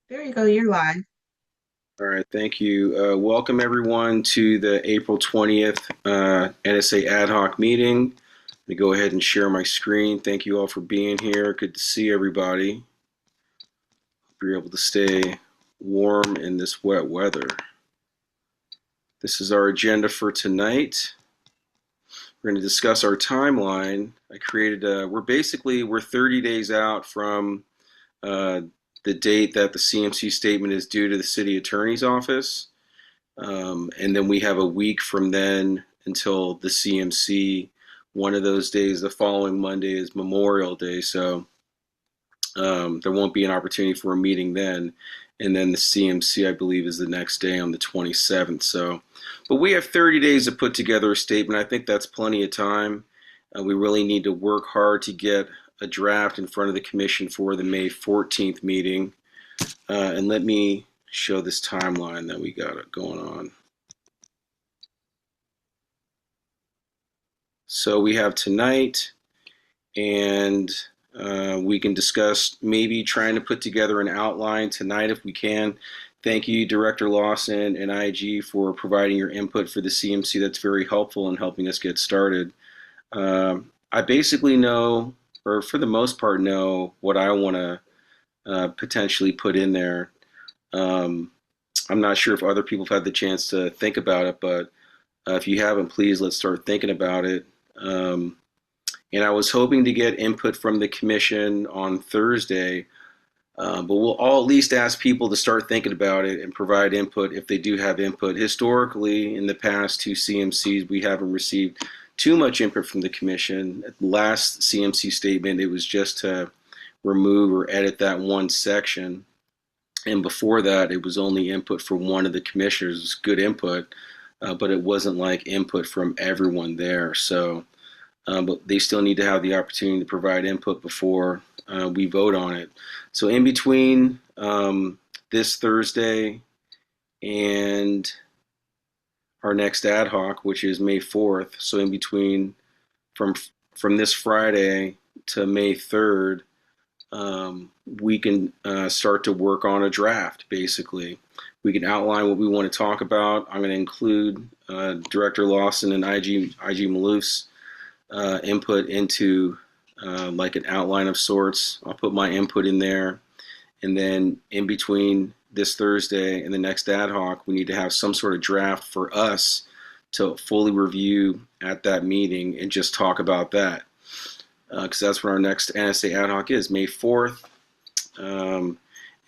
There you go, you're live. All right, thank you. Welcome everyone to the April 20th NSA Ad Hoc meeting. Let me go ahead and share my screen. Thank you all for being here. Good to see everybody. Hope you're able to stay warm in this wet weather. This is our agenda for tonight. We're going to discuss our timeline. We're 30 days out from uh, the date that the CMC statement is due to the city attorney's office. And then we have a week from then until the CMC. One of those days, the following Monday, is Memorial Day, so there won't be an opportunity for a meeting then. And then the CMC, I believe, is the next day on the 27th. But we have 30 days to put together a statement. I think that's plenty of time. We really need to work hard to get a draft in front of the commission for the May 14th meeting. And let me show this timeline that we got going on. So we have tonight, and we can discuss maybe trying to put together an outline tonight if we can. Thank you, Director Lawson and IG, for providing your input for the CMC. That's very helpful in helping us get started. I basically know, or for the most part, know what I want to potentially put in there. Um, I'm not sure if other people have had the chance to think about it, but if you haven't, please let's start thinking about it. Um, and I was hoping to get input from the commission on Thursday, but we'll all at least ask people to start thinking about it and provide input if they do have input. Historically, in the past two CMCs, we haven't received too much input from the commission. At the last CMC statement, it was just to remove or edit that one section. And before that, it was only input from one of the commissioners. It was good input, but it wasn't like input from everyone there. But they still need to have the opportunity to provide input before we vote on it. So in between this Thursday and our next ad hoc, which is May 4th, so in between from from this Friday to May 3rd, we can start to work on a draft. Basically, we can outline what we want to talk about. I'm going to include Director Lawson and IG Malouf's input into like an outline of sorts. I'll put my input in there, and then in between this Thursday and the next ad hoc, we need to have some sort of draft for us to fully review at that meeting and just talk about that, because that's when our next NSA ad hoc is, May 4th. Um,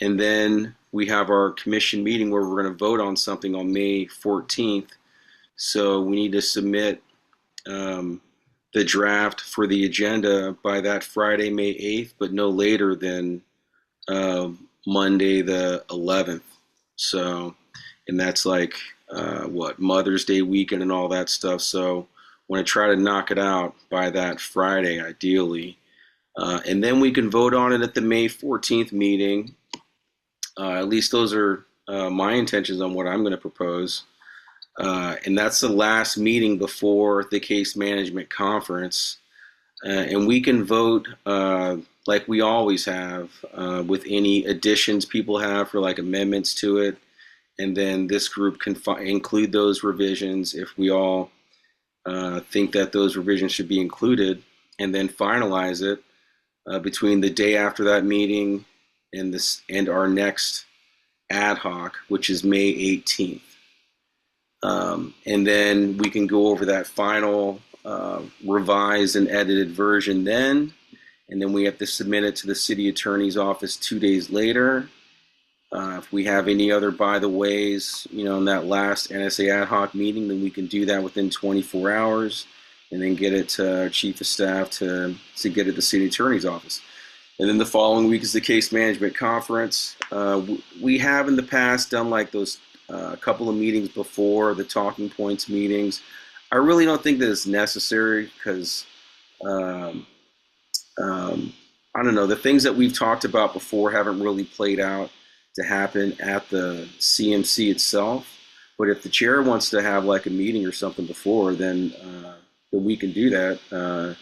and then we have our commission meeting where we're going to vote on something on May 14th. So we need to submit um, the draft for the agenda by that Friday, May 8th, but no later than uh, Monday, the 11th. So, and that's like Mother's Day weekend and all that stuff. So, want to try to knock it out by that Friday, ideally. And then we can vote on it at the May 14th meeting. At least those are my intentions on what I'm going to propose. And that's the last meeting before the case management conference. And we can vote like we always have with any additions people have for like amendments to it. And then this group can include those revisions if we all think that those revisions should be included, and then finalize it between the day after that meeting and our next ad hoc, which is May 18th. And then we can go over that final revised and edited version then. And then we have to submit it to the city attorney's office 2 days later. If we have any other by the ways, in that last NSA ad hoc meeting, then we can do that within 24 hours and then get it to our chief of staff to get it to the city attorney's office. And then the following week is the case management conference. We have in the past done like those couple of meetings before the talking points meetings. I really don't think that it's necessary because I don't know, the things that we've talked about before haven't really played out to happen at the CMC itself. But if the chair wants to have like a meeting or something before, then we can do that.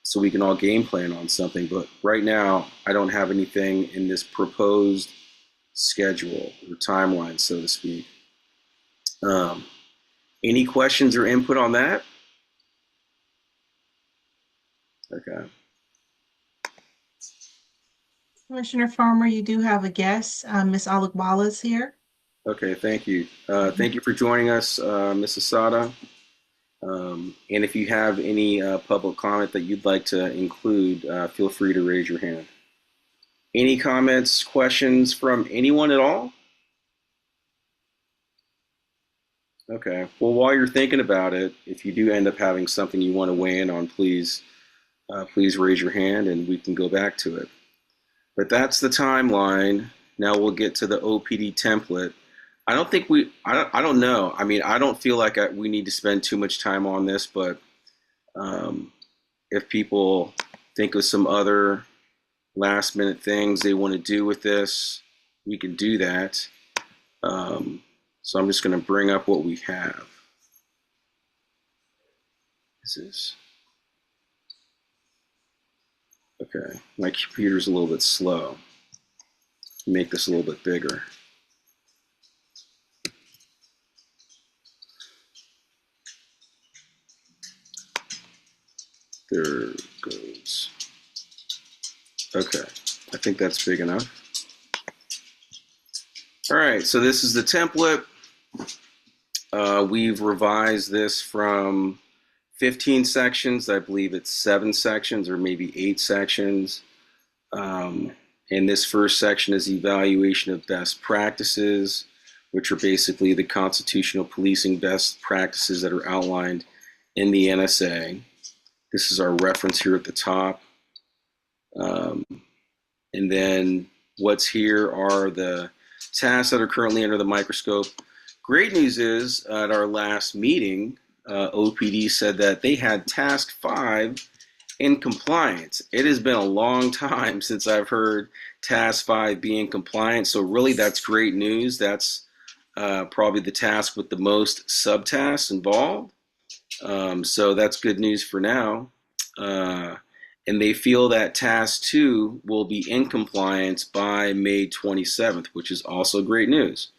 So we can all game plan on something. But right now, I don't have anything in this proposed schedule or timeline, so to speak. Um, any questions or input on that? Okay. Commissioner Farmer, you do have a guest. Ms. Alagbala is here. Okay, thank you. Mhm. Thank you for joining us, Ms. Asada. And if you have any public comment that you'd like to include, feel free to raise your hand. Any comments, questions from anyone at all? Okay. Well, while you're thinking about it, if you do end up having something you want to weigh in on, please raise your hand and we can go back to it. But that's the timeline. Now we'll get to the OPD template. I don't know. I mean, I don't feel like we need to spend too much time on this, but um, if people think of some other last minute things they want to do with this, we can do that. Um, so I'm just going to bring up what we have. This is okay. My computer's a little bit slow. Make this a little bit bigger. There goes. Okay, I think that's big enough. All right, so this is the template. We've revised this from 15 sections. I believe it's 7 sections or maybe 8 sections. Um, and this first section is evaluation of best practices, which are basically the constitutional policing best practices that are outlined in the NSA. This is our reference here at the top. Um, and then what's here are the tasks that are currently under the microscope. Great news is at our last meeting, OPD said that they had task 5 in compliance. It has been a long time since I've heard task 5 be in compliance. So really that's great news. That's probably the task with the most subtasks involved. So that's good news for now. And they feel that task 2 will be in compliance by May 27th, which is also great news.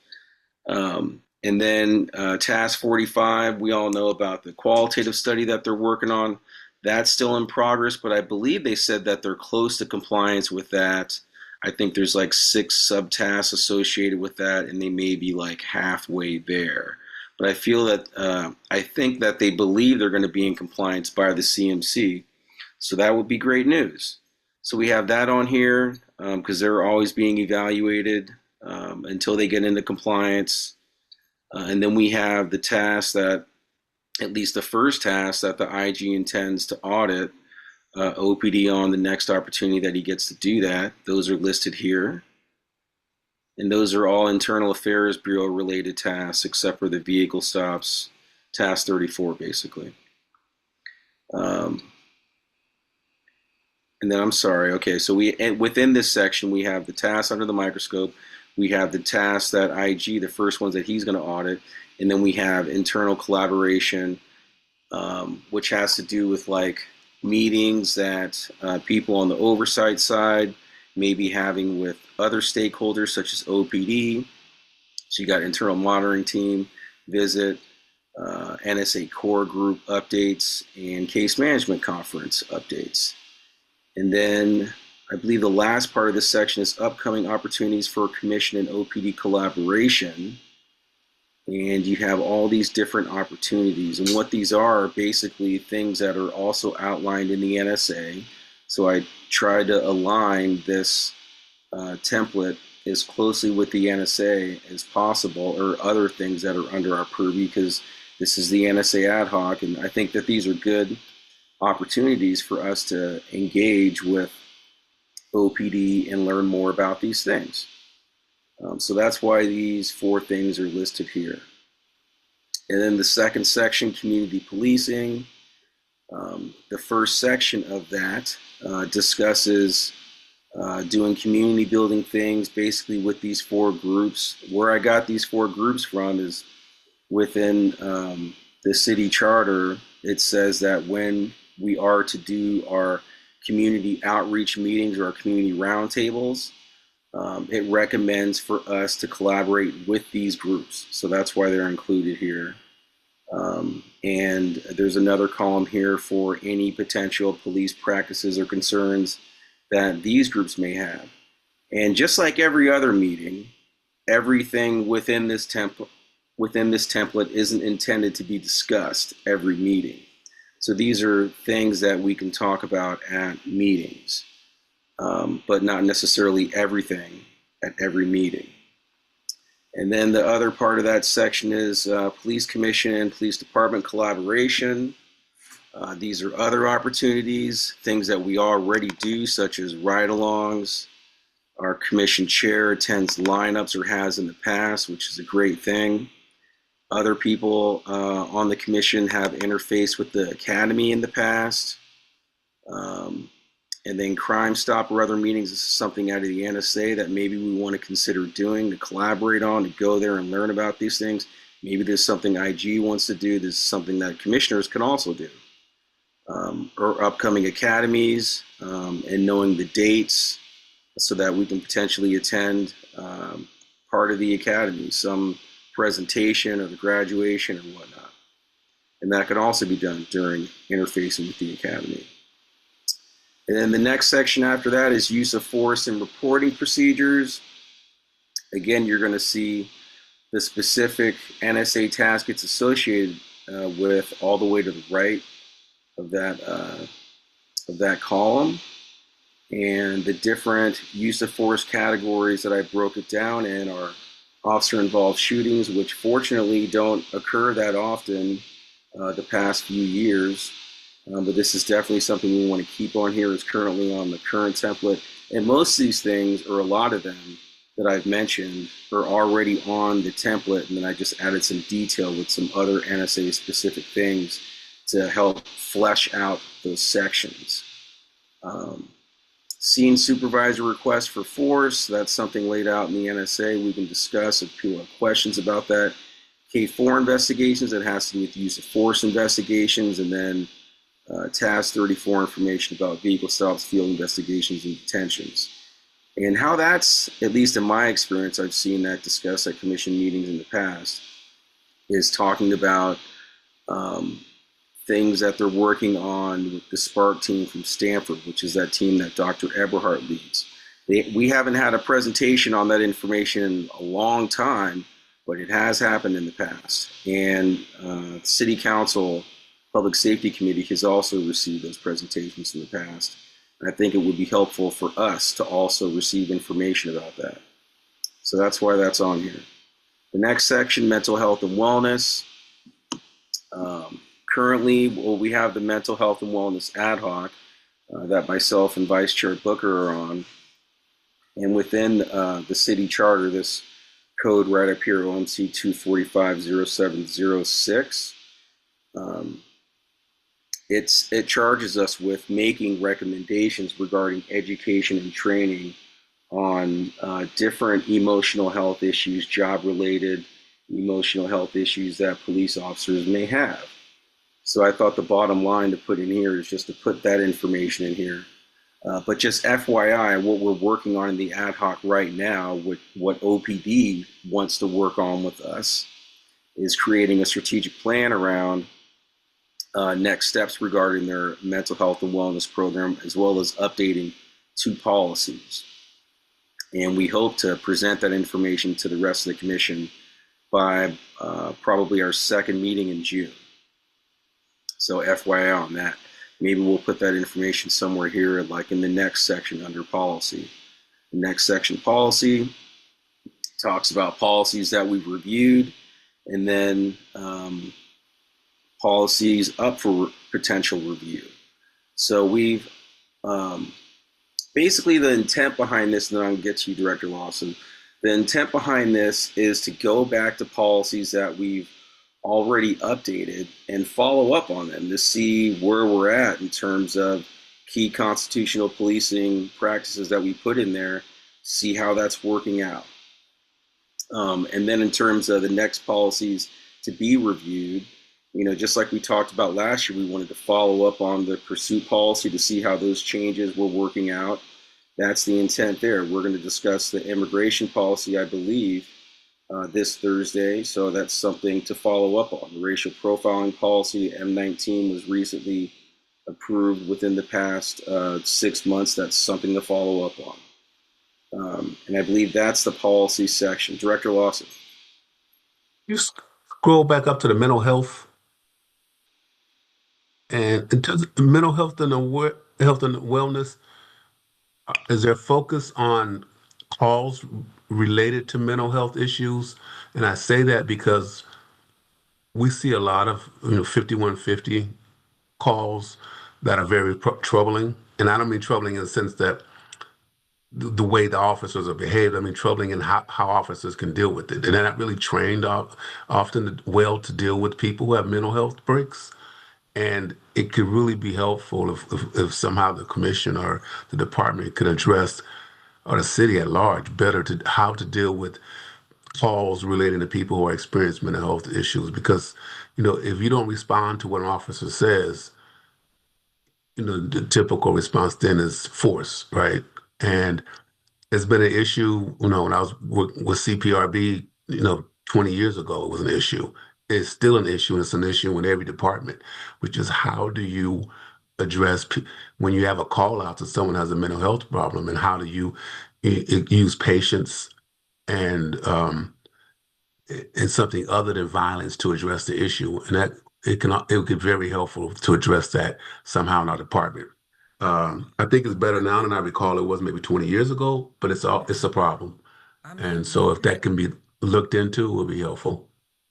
And then task 45, we all know about the qualitative study that they're working on. That's still in progress, but I believe they said that they're close to compliance with that. I think there's like 6 subtasks associated with that, and they may be like halfway there. But I think that they believe they're going to be in compliance by the CMC. So that would be great news. So we have that on here because they're always being evaluated until they get into compliance. And then we have the task that, at least the first task that the IG intends to audit OPD on the next opportunity that he gets to do that. Those are listed here. And those are all Internal Affairs Bureau related tasks except for the vehicle stops, task 34 basically. Um, and then I'm sorry, okay, so within this section we have the tasks under the microscope, we have the tasks that IG, the first ones that he's going to audit, and then we have internal collaboration, which has to do with like meetings that people on the oversight side may be having with other stakeholders such as OPD. So you got internal monitoring team visit, NSA core group updates, and case management conference updates. And then I believe the last part of this section is upcoming opportunities for commission and OPD collaboration. And you have all these different opportunities. And what these are basically things that are also outlined in the NSA. So I tried to align this template as closely with the NSA as possible, or other things that are under our purview, because this is the NSA Ad Hoc. And I think that these are good opportunities for us to engage with OPD and learn more about these things. So that's why these 4 things are listed here. And then the second section, community policing. The first section of that discusses doing community building things basically with these 4 groups. Where I got these 4 groups from is within the city charter. It says that when we are to do our community outreach meetings or our community roundtables, it recommends for us to collaborate with these groups. So that's why they're included here. And there's another column here for any potential police practices or concerns that these groups may have. And just like every other meeting, everything within this template isn't intended to be discussed every meeting. So these are things that we can talk about at meetings, but not necessarily everything at every meeting. And then the other part of that section is police commission and police department collaboration. These are other opportunities, things that we already do, such as ride-alongs. Our commission chair attends lineups or has in the past, which is a great thing. Other people on the commission have interfaced with the academy in the past. And then Crime Stop or other meetings, this is something out of the NSA that maybe we want to consider doing, to collaborate on, to go there and learn about these things. Maybe there's something IG wants to do. This is something that commissioners can also do. Or upcoming academies and knowing the dates so that we can potentially attend part of the academy, some presentation or the graduation or whatnot. And that can also be done during interfacing with the academy. And then the next section after that is use of force and reporting procedures. Again, you're going to see the specific NSA task it's associated with all the way to the right of that column. And the different use of force categories that I broke it down in are officer-involved shootings, which fortunately don't occur that often the past few years. But this is definitely something we want to keep on here. It's currently on the current template. And most of these things, or a lot of them that I've mentioned, are already on the template. And then I just added some detail with some other NSA specific things to help flesh out those sections. Scene supervisor request for force, that's something laid out in the NSA. We can discuss if people have questions about that. K4 investigations, that has to do with the use of force investigations. And then Task 34 information about vehicle stops, field investigations, and detentions. And how that's, at least in my experience, I've seen that discussed at commission meetings in the past, is talking about things that they're working on with the Spark team from Stanford, which is that team that Dr. Eberhardt leads. We haven't had a presentation on that information in a long time, but it has happened in the past. And the City Council Public Safety Committee has also received those presentations in the past. And I think it would be helpful for us to also receive information about that. So that's why that's on here. The next section, mental health and wellness. Currently, we have the mental health and wellness ad hoc that myself and Vice Chair Booker are on. And within the city charter, this code right up here, OMC 2450706, it charges us with making recommendations regarding education and training on different emotional health issues, job-related emotional health issues that police officers may have. So I thought the bottom line to put in here is just to put that information in here. But just FYI, what we're working on in the ad hoc right now, what OPD wants to work on with us, is creating a strategic plan around next steps regarding their mental health and wellness program, as well as updating 2 policies. And we hope to present that information to the rest of the commission by probably our second meeting in June. So FYI on that. Maybe we'll put that information somewhere here, like in the next section under policy. The next section, policy, talks about policies that we've reviewed, and then policies up for potential review. So we've basically, the intent behind this, and then I'll get to you, Director Lawson. The intent behind this is to go back to policies that we've already updated and follow up on them to see where we're at in terms of key constitutional policing practices that we put in there, see how that's working out. And then in terms of the next policies to be reviewed, just like we talked about last year, we wanted to follow up on the pursuit policy to see how those changes were working out. that's the intent there. We're going to discuss the immigration policy, I believe, this Thursday. So that's something to follow up on. The racial profiling policy, M19, was recently approved within the past 6 months. That's something to follow up on. And I believe that's the policy section. Director Lawson. You scroll back up to the mental health, and in terms of mental health and health and wellness, is there focus on calls related to mental health issues? And I say that because we see a lot of 5150 calls that are very troubling, and I don't mean troubling in the sense that the way the officers are behaved. I mean troubling in how officers can deal with it. They're not really trained often well to deal with people who have mental health breaks. And it could really be helpful if somehow the commission or the department could address, or the city at large, better to how to deal with calls relating to people who are experiencing mental health issues. Because, if you don't respond to what an officer says, the typical response then is force, right? And it's been an issue, when I was with CPRB, 20 years ago, it was an issue. It's still an issue, and it's an issue in every department, which is how do you address when you have a call out to someone who has a mental health problem, and how do you use patience and something other than violence to address the issue, and that it would get very helpful to address that somehow in our department. I think it's better now than I recall it was maybe 20 years ago, but it's a problem. I And mean, so if that can be looked into, it would be helpful.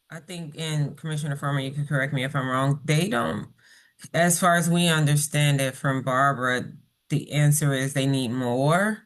I think, and Commissioner Farmer, you can correct me if I'm wrong, they don't, as far as we understand it from Barbara, the answer is they need more.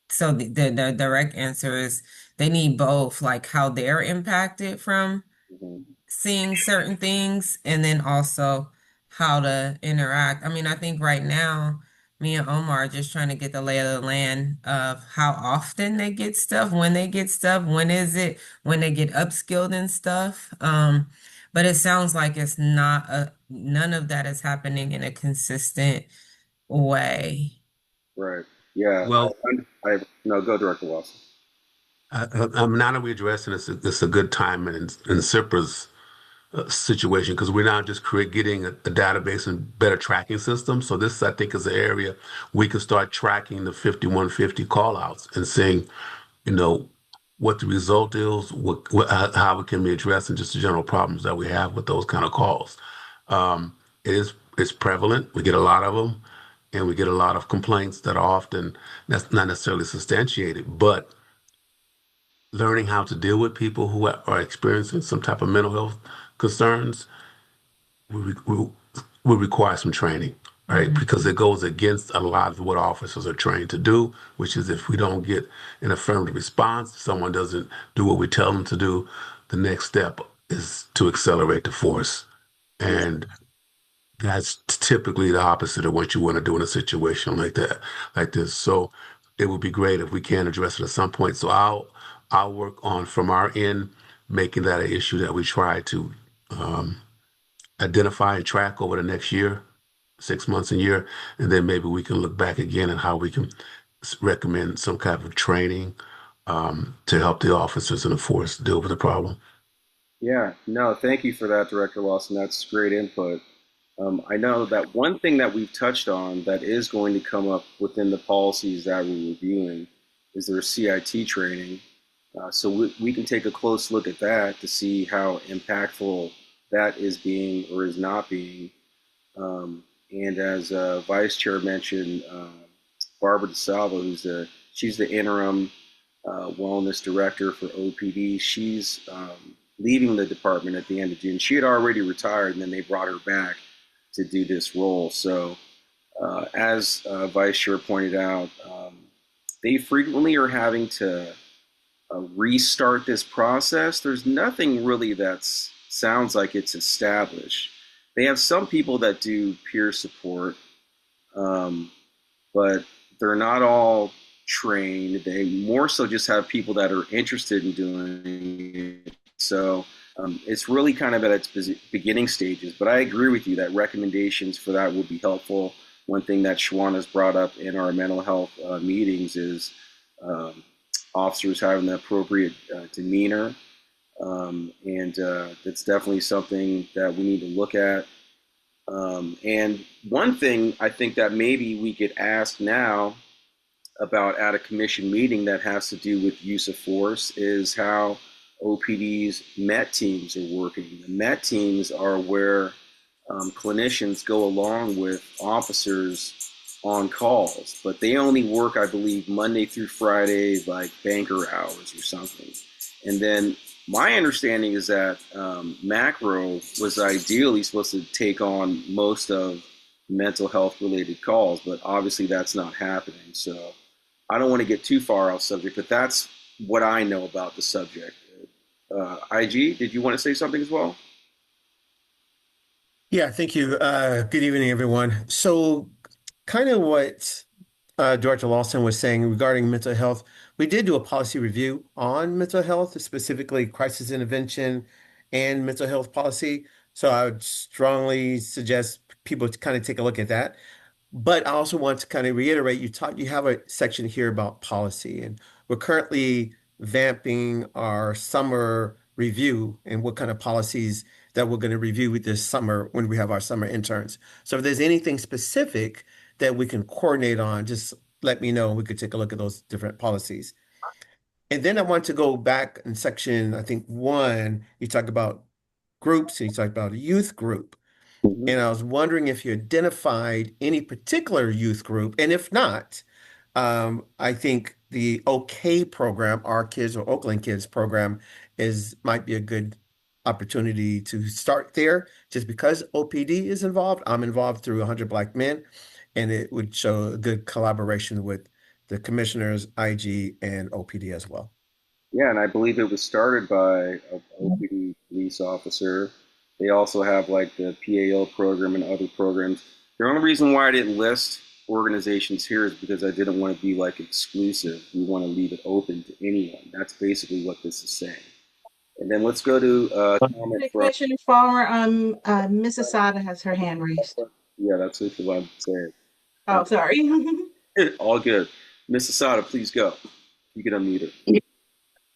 So the direct answer is they need both, like how they're impacted from Mhm. seeing certain things and then also how to interact. I mean, I think right now, me and Omar are just trying to get the lay of the land of how often they get stuff, when they get stuff, when is it, when they get upskilled and stuff. But it sounds like it's not none of that is happening in a consistent way. Right. Yeah. Well, No, go, Director Lawson. now that we're addressing this, it's a good time in SIPRA's situation, because we're now just getting a database and better tracking system. So this, I think, is an area we can start tracking the 5150 call outs and seeing, you know, what the result is, how it can be addressed, and just the general problems that we have with those kind of calls. It's prevalent. We get a lot of them, and we get a lot of complaints that are often that's not necessarily substantiated, but learning how to deal with people who are experiencing some type of mental health concerns will require some training, right? Mhm. Because it goes against a lot of what officers are trained to do, which is if we don't get an affirmative response, someone doesn't do what we tell them to do, the next step is to accelerate the force. Yeah. And that's typically the opposite of what you want to do in a situation like that, like this. So it would be great if we can address it at some point. So I'll work on from our end, making that an issue that we try to um, identify and track over the next year, 6 months, a year, and then maybe we can look back again at how we can recommend some kind of training to help the officers in the force deal with the problem. Yeah. No, thank you for that, Director Lawson. That's great input. I know that one thing that we've touched on that is going to come up within the policies that we're reviewing is their CIT training. So we can take a close look at that to see how impactful that is being or is not being. And as Vice Chair mentioned, Barbara DeSalvo, she's the interim wellness director for OPD. She's leaving the department at the end of June. She had already retired, and then they brought her back to do this role. So, as Vice Chair pointed out, they frequently are having to restart this process. There's nothing really that sounds like it's established. They have some people that do peer support, um, but they're not all trained. They more so just have people that are interested in doing it. So it's really kind of at its beginning stages. But I agree with you that recommendations for that would be helpful. one thing that Shawana's brought up in our mental health meetings is um, officers having the appropriate demeanor. And that's definitely something that we need to look at. And one thing I think that maybe we could ask now about at a commission meeting that has to do with use of force is how OPD's MET teams are working. The MET teams are where clinicians go along with officers on calls, but they only work, I believe, Monday through Friday, like banker hours or something. And then my understanding is that Macro was ideally supposed to take on most of mental health related calls, but obviously that's not happening. So I don't want to get too far off subject, but that's what I know about the subject. IG, did you want to say something as well? Yeah, thank you. Good evening, everyone. So, kind of what Director Lawson was saying regarding mental health, we did do a policy review on mental health, specifically crisis intervention and mental health policy. So, I would strongly suggest people to kind of take a look at that. But I also want to kind of reiterate, you have a section here about policy, and we're currently vamping our summer review and what kind of policies that we're going to review with this summer when we have our summer interns. So if there's anything specific that we can coordinate on, just let me know and we could take a look at those different policies. And then I want to go back in section, I think one, you talk about groups and you talk about a youth group. Mm-hmm. And I was wondering if you identified any particular youth group, and if not, I think the OK program, Our Kids or Oakland Kids program, is might be a good opportunity to start there. Just because OPD is involved, I'm involved through 100 Black Men, and it would show a good collaboration with the commissioners, IG, and OPD as well. Yeah, and I believe it was started by a OPD police officer. They also have like the PAO program and other programs. The only reason why I didn't list organizations here is because I didn't want to be like exclusive. We want to leave it open to anyone. That's basically what this is saying. And then let's go to comment from, Commissioner Farmer, Ms. Asada has her hand raised. yeah, that's what I'm saying. Oh, sorry. All good. Miss Asada, please go. You can unmute her.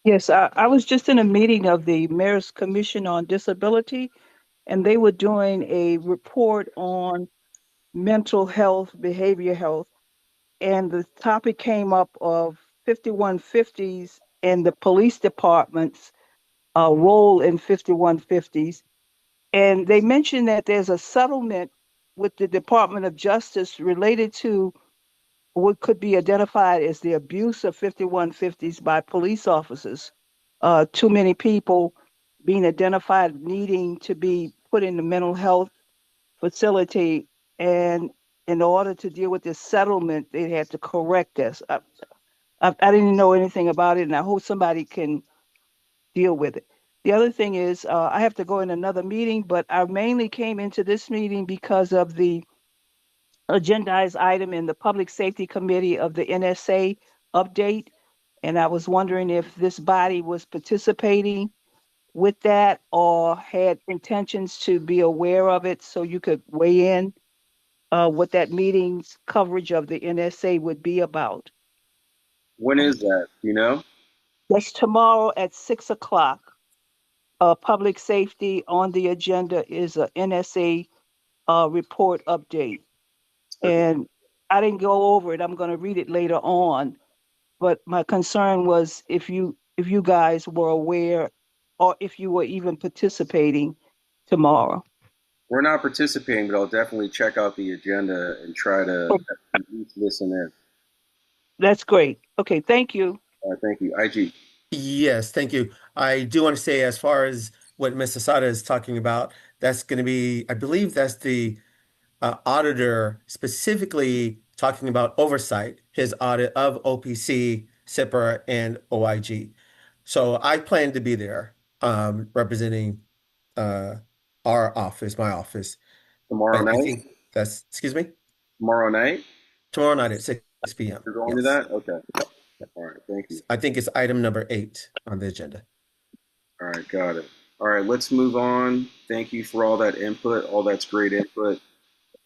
Yes, I was just in a meeting of the Mayor's Commission on Disability, and they were doing a report on mental health, behavior health, and the topic came up of 5150s and the police department's role in 5150s. And they mentioned that there's a settlement with the Department of Justice related to what could be identified as the abuse of 5150s by police officers. Too many people being identified needing to be put in the mental health facility. And in order to deal with this settlement, they had to correct this. I didn't know anything about it, and I hope somebody can deal with it. The other thing is, I have to go in another meeting, but I mainly came into this meeting because of the agendized item in the Public Safety Committee of the NSA update. And I was wondering if this body was participating with that or had intentions to be aware of it so you could weigh in what that meeting's coverage of the NSA would be about. When is that? You know? That's tomorrow at 6 o'clock. Public safety on the agenda is a NSA report update. Okay. And I didn't go over it. I'm going to read it later on. But my concern was if you guys were aware or if you were even participating tomorrow. We're not participating, but I'll definitely check out the agenda and try to at least listen in. That's great. Okay, thank you. Thank you. IG. Yes, thank you. I do want to say, as far as what Ms. Asada is talking about, that's going to be, I believe that's the auditor specifically talking about oversight, his audit of OPC, SIPR, and OIG. So I plan to be there representing uh, our office, my office. Tomorrow But I night? think that's, excuse me, Tomorrow night? tomorrow night at 6 p.m. You're going to Yes. that? Okay. All right. Thank you. I think it's item number 8 on the agenda. All right. Got it. All right. Let's move on. Thank you for all that input. All that's great input.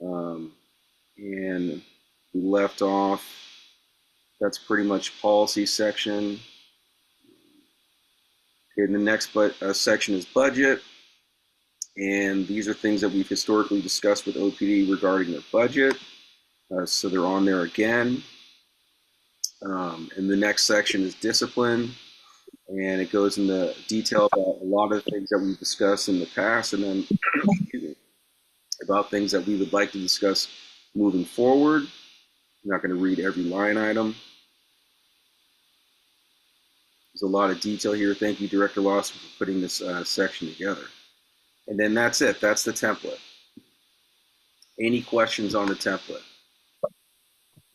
Um, And we left off, that's pretty much policy section. Okay, the next section is budget. And these are things that we've historically discussed with OPD regarding their budget. So they're on there again. And the next section is discipline. And it goes into detail about a lot of the things that we've discussed in the past, and then about things that we would like to discuss moving forward. I'm not going to read every line item. There's a lot of detail here. Thank you, Director Lawson, for putting this section together. And then that's it. That's the template. Any questions on the template?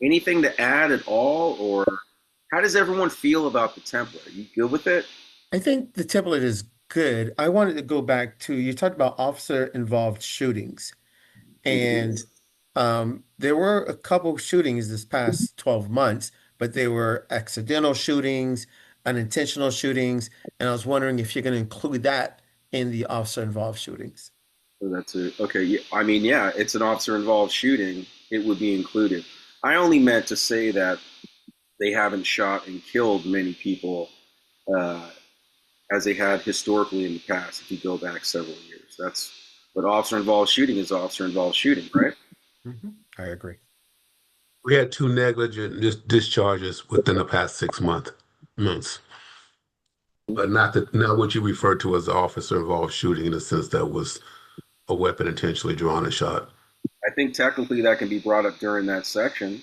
Anything to add at all, or how does everyone feel about the template? Are you good with it? I think the template is good. I wanted to go back to, you talked about officer-involved shootings. And there were a couple shootings this past 12 months, but they were accidental shootings, unintentional shootings, and I was wondering if you're going to include that in the officer-involved shootings. So that's it. Okay. Yeah, I mean, yeah, it's an officer-involved shooting. It would be included. I only meant to say that they haven't shot and killed many people as they had historically in the past. If you go back several years, that's but officer-involved shooting is officer-involved shooting, right? I agree. We had two negligent discharges within the past 6 months, but not what you refer to as officer-involved shooting in the sense that was a weapon intentionally drawn and shot. I think technically that can be brought up during that section.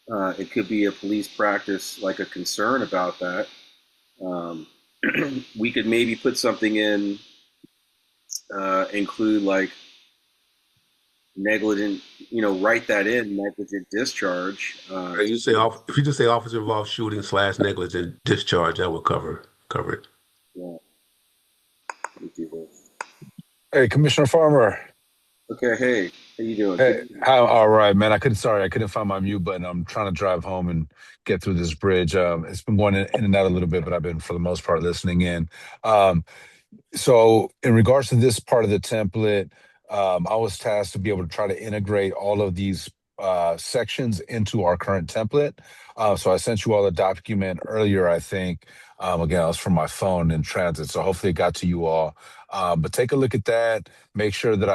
It could be a police practice, like a concern about that. We could maybe put something in, include like negligent, write that in, negligent discharge. If you just say officer involved shooting / negligent discharge, that will cover it. Yeah, let me do this. Hey, Commissioner Farmer. Okay, hey, how you doing? Hey, all right, man. I couldn't find my mute button. I'm trying to drive home and get through this bridge. It's been going in and out a little bit, but I've been for the most part listening in. So in regards to this part of the template, I was tasked to be able to try to integrate all of these sections into our current template. So I sent you all a document earlier, I think. Again, I was from my phone in transit, so hopefully it got to you all. But take a look at that. Make sure that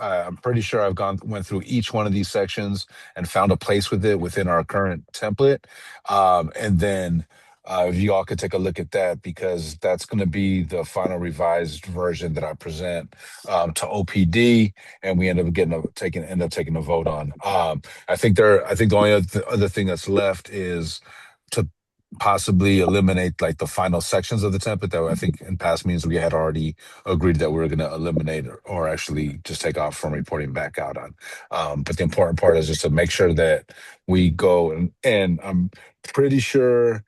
I'm pretty sure I've went through each one of these sections and found a place with it within our current template. And then if you all could take a look at that, because that's going to be the final revised version that I present to OPD, and we end up taking a vote on. I think the only other thing that's left is to possibly eliminate like the final sections of the template that I think in past meetings we had already agreed that we were going to eliminate or actually just take off from reporting back out on. But the important part is just to make sure that we go and I'm pretty sure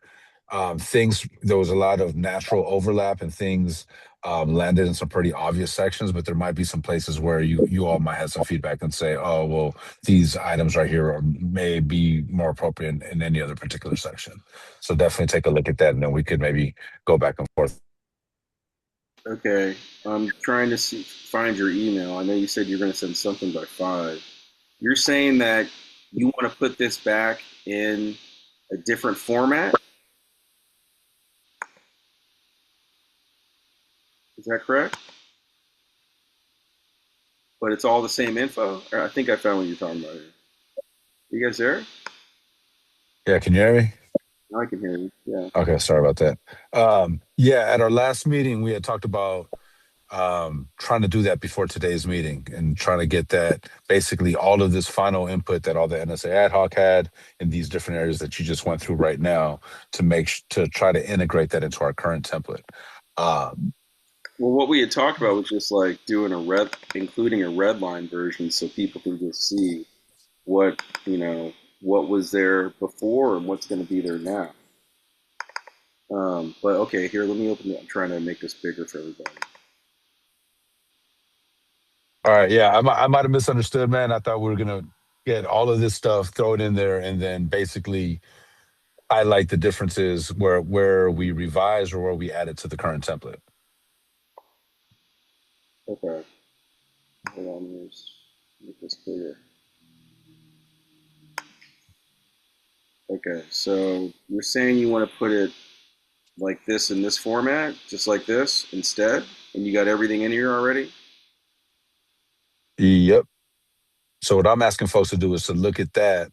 there was a lot of natural overlap and things landed in some pretty obvious sections, but there might be some places where you all might have some feedback and say, oh, well, these items right here may be more appropriate in any other particular section. So definitely take a look at that, and then we could maybe go back and forth. Okay, I'm trying to find your email. I know you said you're going to send something by 5. You're saying that you want to put this back in a different format? Is that correct? But it's all the same info? I think I found what you're talking about here. You guys there? Yeah, can you hear me? Now I can hear you. Yeah. Okay, sorry about that. Yeah, at our last meeting, we had talked about trying to do that before today's meeting and trying to get that basically all of this final input that all the NSA Ad Hoc had in these different areas that you just went through right now to try to integrate that into our current template. Well, what we had talked about was just like including a red line version so people can just see what was there before and what's going to be there now. But okay, here, let me open it. I'm trying to make this bigger for everybody. All right, yeah, I might have misunderstood, man. I thought we were gonna get all of this stuff, throw it in there, and then basically highlight the differences where we revise or where we add it to the current template. Okay. Hold on, let me just make this clear. Okay, so you're saying you want to put it like this in this format, just like this instead, and you got everything in here already? Yep. So what I'm asking folks to do is to look at that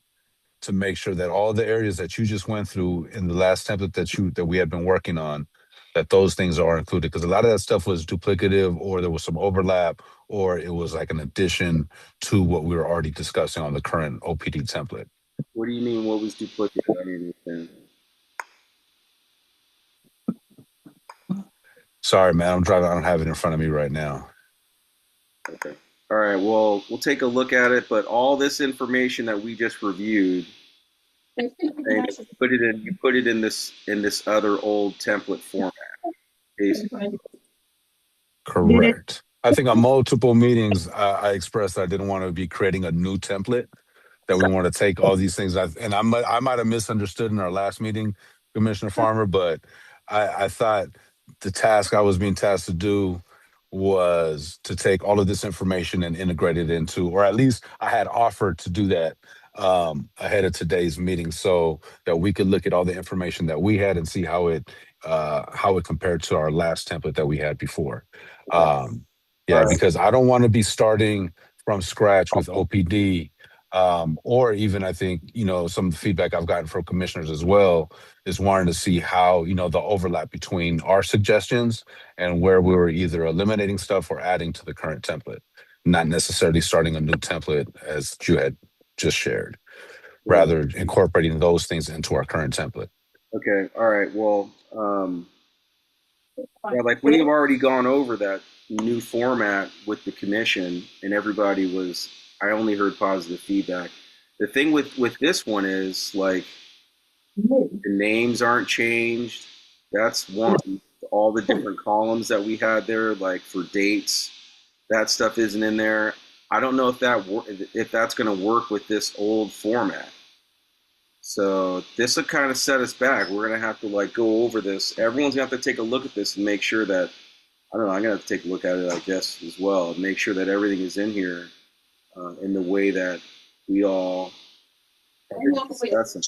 to make sure that all the areas that you just went through in the last template that we had been working on, that those things are included. Because a lot of that stuff was duplicative, or there was some overlap, or it was like an addition to what we were already discussing on the current OPD template. What do you mean? What was duplicated? I don't understand. Sorry, man, I'm driving. I don't have it in front of me right now. Okay. All right. Well, we'll take a look at it. But all this information that we just reviewed, and you put it in this other old template format, basically. Did it? Correct. I think on multiple meetings, I expressed I didn't want to be creating a new template, that we want to take all these things. And I might have misunderstood in our last meeting, Commissioner Farmer, but I thought the task I was being tasked to do was to take all of this information and integrate it into, or at least I had offered to do that ahead of today's meeting, so that we could look at all the information that we had and see how it compared to our last template that we had before. Okay. All Yeah, right. because I don't want to be starting from scratch with OPD, or even I think, some of the feedback I've gotten from commissioners as well is wanting to see how, the overlap between our suggestions and where we were either eliminating stuff or adding to the current template, not necessarily starting a new template as you had just shared, Yeah. rather incorporating those things into our current template. Okay. All right. Well, yeah, like when you've already gone over that new format with the commission and everybody was, I only heard positive feedback. The thing with this one is like the names aren't changed. That's one. All the different columns that we had there, like for dates, that stuff isn't in there. I don't know if that's going to work with this old format. So this will kind of set us back. We're gonna have to like go over this. Everyone's gonna have to take a look at this and make sure that I don't know. I'm gonna have to take a look at it, I guess, as well, and make sure that everything is in here in the way that we all have been discussing.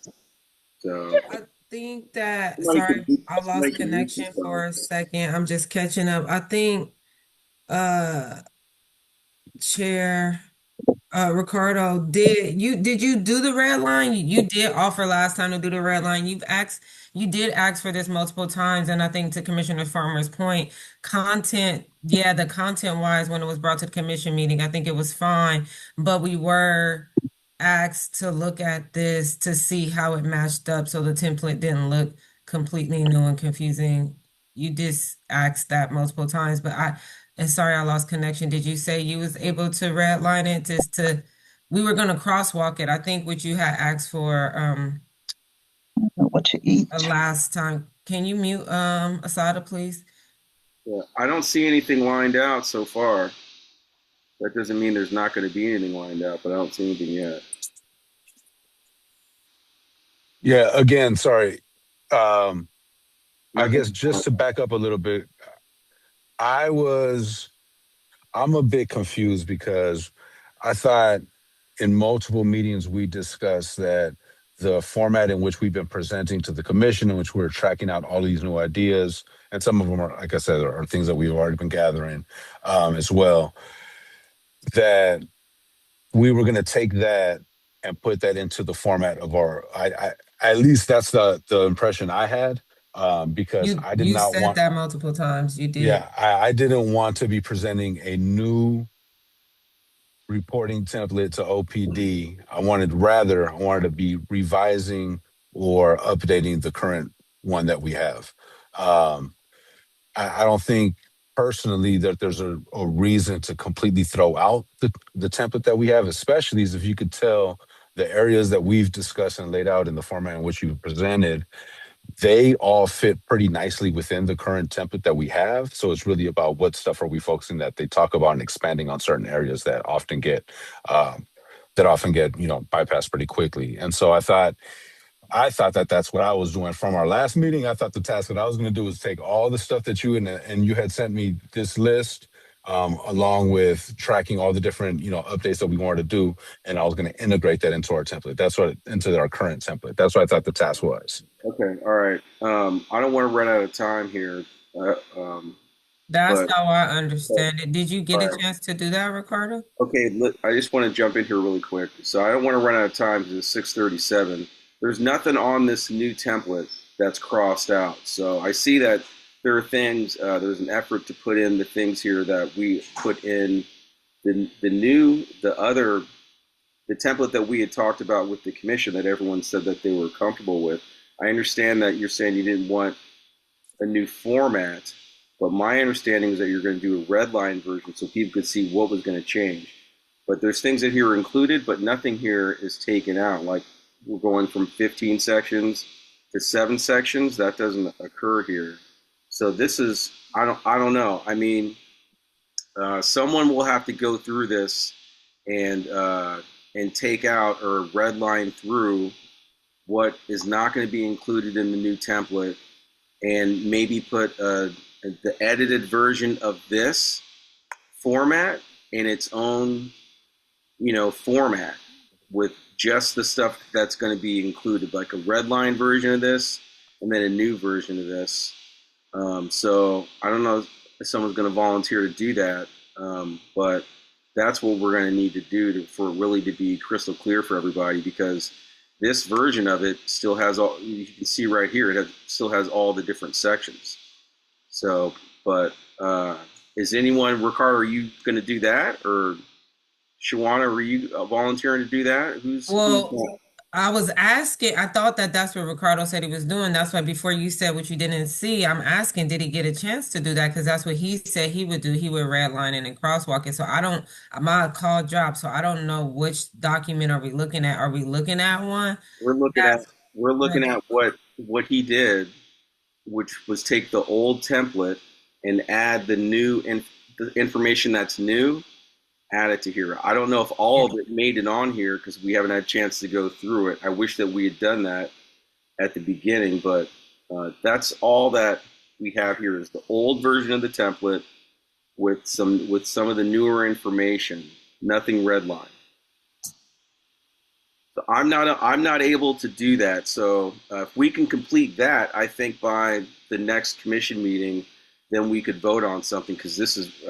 So I think that, somebody sorry, can mute, I lost somebody can mute connection for themselves. a second. I'm just catching up. I think, uh, Chair. Ricardo, did you do the red line? You did offer last time to do the red line. You did ask for this multiple times, and I think to Commissioner Farmer's point, yeah, the content wise, when it was brought to the commission meeting, I think it was fine, but we were asked to look at this to see how it matched up, so the template didn't look completely new and confusing. You just asked that multiple times, but and sorry, I lost connection. Did you say you was able to redline it we were gonna crosswalk it. I think what you had asked for What to eat? last time. Can you mute Asada, please? Yeah, I don't see anything lined out so far. That doesn't mean there's not going to be anything lined out, but I don't see anything yet. Yeah, again, sorry. Um, I guess Nothing. just to back up a little bit, I was I'm a bit confused because I thought in multiple meetings we discussed that the format in which we've been presenting to the commission, in which we're tracking out all these new ideas, and some of them are, like I said, are things that we've already been gathering as well, that we were going to take that and put that into the format of at least that's the impression I had, because I did You not said want, that multiple times. You did. yeah, I didn't want to be presenting a new reporting template to OPD. I wanted to be revising or updating the current one that we have. Um, I don't think personally that there's a reason to completely throw out the template that we have, especially as if you could tell the areas that we've discussed and laid out in the format in which you've presented, they all fit pretty nicely within the current template that we have. So it's really about what stuff are we focusing that they talk about and expanding on certain areas um, that often get bypassed pretty quickly. And so I thought that that's what I was doing from our last meeting. I thought the task that I was going to do was take all the stuff that you and you had sent me this list, along with tracking all the different, updates that we wanted to do. And I was going to integrate that into our template. Into our current template. That's what I thought the task was. Okay, all right. I don't want to run out of time here, uh, um, That's but how I all understand it. Did you get a right. chance to do that, Ricardo? Okay, I just want to jump in here really quick. So I don't want to run out of time because it's 6:37. There's nothing on this new template that's crossed out. So I see that there are things. There's an effort to put in the things here that we put in the template that we had talked about with the commission that everyone said that they were comfortable with. I understand that you're saying you didn't want a new format, but my understanding is that you're going to do a red line version so people could see what was going to change. But there's things that here are included, but nothing here is taken out. Like we're going from 15 sections to 7 sections. That doesn't occur here. So this is I don't know. I mean, someone will have to go through this and take out or red line through what is not going to be included in the new template, and maybe put the edited version of this format in its own, format with just the stuff that's going to be included, like a red line version of this, and then a new version of this. So I don't know if someone's going to volunteer to do that, but that's what we're going to need to do for it really to be crystal clear for everybody, because this version of it still has all, you can see right here, still has all the different sections. So, but is anyone, Ricardo, are you going to do that? Or Shawana, were you volunteering to do that? Who's Well, I was asking, I thought that that's what Ricardo said he was doing. That's why before you said what you didn't see, I'm asking, did he get a chance to do that? Because that's what he said he would do. He would redline it and crosswalk it. So I don't, my call dropped. So I don't know which document are we looking at? Are we looking at one? we're looking at That's we're looking at what he did, which was take the old template and add the information that's new, add it to here. I don't know if all of it made it on here because we haven't had a chance to go through it. I wish that we had done that at the beginning, but that's all that we have here is the old version of the template with some of the newer information. Nothing redlined. So I'm not able to do that. So if we can complete that, I think by the next commission meeting, then we could vote on something, because this is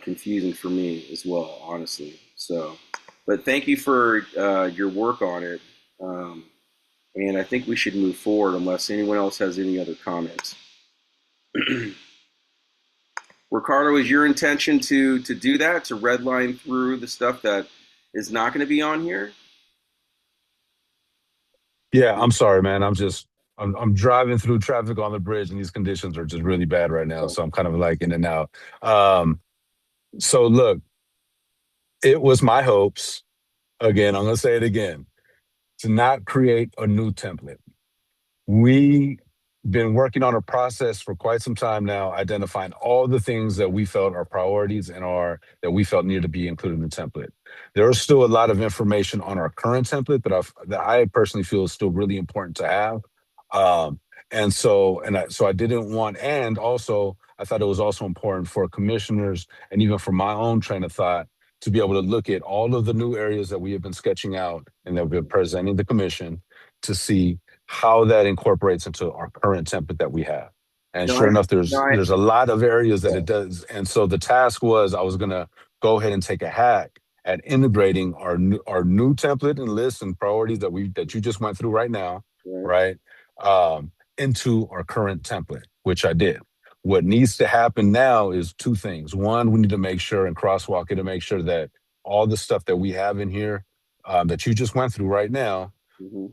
confusing for me as well, honestly. So, but thank you for your work on it, and I think we should move forward unless anyone else has any other comments. Ricardo, is your intention to do that, to redline through the stuff that is not going to be on here? Yeah, I'm sorry, man. I'm driving through traffic on the bridge, and these conditions are just really bad right now. So I'm kind of like in and out. So look, it was my hopes, again, I'm gonna say it again, to not create a new template. We been working on a process for quite some time now, identifying all the things that we felt are priorities and that we felt needed to be included in the template. There is still a lot of information on our current template that I personally feel is still really important to have. Um, so I didn't want, and also I thought it was also important for commissioners and even for my own train of thought to be able to look at all of the new areas that we have been sketching out and that we've been presenting the commission to see how that incorporates into our current template that we have. And No, sure enough, no, there's a lot of areas that yeah, it does. And so the task was I was gonna go ahead and take a hack at integrating our new template and lists and priorities that you just went through right now, right. right? Into our current template, which I did. What needs to happen now is two things. One, we need to make sure and crosswalk it to make sure that all the stuff that we have in here that you just went through right now Mm-hmm.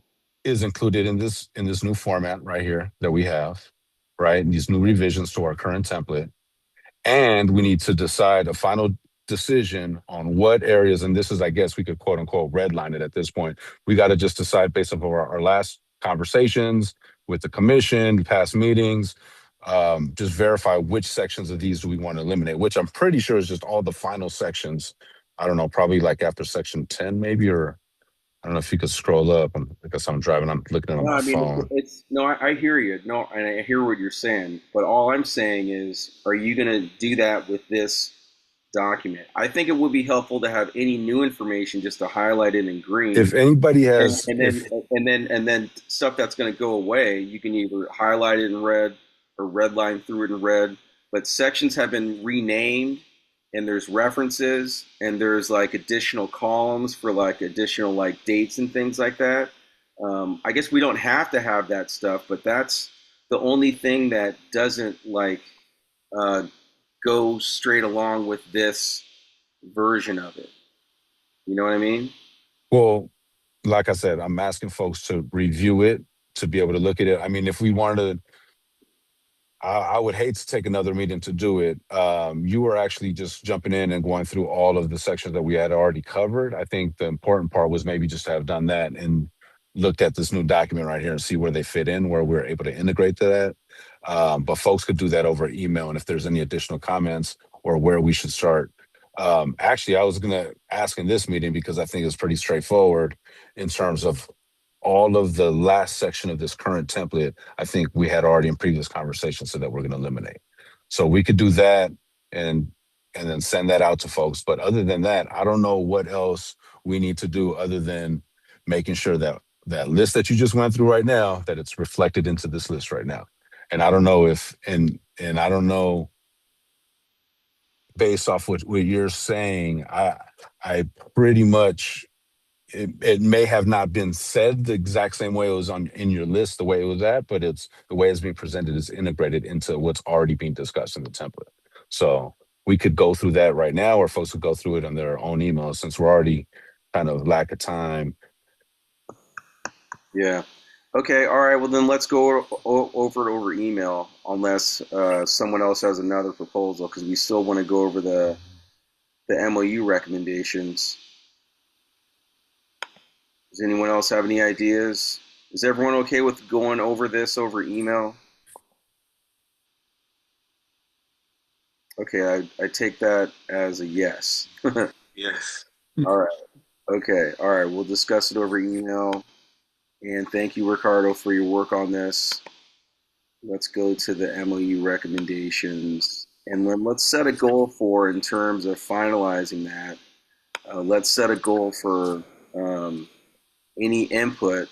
is included in this new format right here that we have, right? And these new revisions to our current template. And we need to decide a final decision on what areas, and this is, I guess we could quote unquote redline it at this point. We got to just decide based off of our last conversations with the commission, past meetings, just verify which sections of these do we want to eliminate, which I'm pretty sure is just all the final sections. I don't know, probably like after section 10 maybe, or I don't know if you could scroll up. I guess I'm driving. I'm looking at it on No, my I mean phone. it's no. I hear you. No, and I hear what you're saying. But all I'm saying is, are you going to do that with this document? I think it would be helpful to have any new information just to highlight it in If green, anybody and, has, and if then and then stuff that's going to go away, you can either highlight it in red or red line through it in red. But sections have been renamed, and there's references, and there's like additional columns for like additional like dates and things like that. I guess we don't have to have that stuff, but that's the only thing that doesn't like uh, go straight along with this version of it. You know what I mean? well, like I said, I'm asking folks to review it to be able to look at it. I mean, if we wanted to, I would hate to take another meeting to do it. You were actually just jumping in and going through all of the sections that we had already covered. I think the important part was maybe just to have done that and looked at this new document right here and see where they fit in, where we're able to integrate that. But folks could do that over email. And if there's any additional comments or where we should start. Actually, I was going to ask in this meeting because I think it's pretty straightforward in terms of all of the last section of this current template. I think we had already in previous conversations so that we're going to eliminate. So we could do that and and then send that out to folks. But other than that, I don't know what else we need to do other than making sure that that list that you just went through right now, that it's reflected into this list right now. And I don't know if and I don't know based off what you're saying, I pretty much it may have not been said the exact same way it was on in your list, the way it was at, but it's the way it's being presented is integrated into what's already being discussed in the template. So we could go through that right now, or folks could go through it on their own emails since we're already kind of lack of time. Yeah. Okay. All right. Well, then let's go over it over email, unless someone else has another proposal, because we still want to go over the MOU recommendations. Does anyone else have any ideas? Is everyone okay with going over this over email? Okay, I take that as a yes. Yes. All right. Okay. All right. We'll discuss it over email. And thank you, Ricardo, for your work on this. Let's go to the MOU recommendations. And then let's set a goal for, in terms of finalizing that, let's set a goal for any input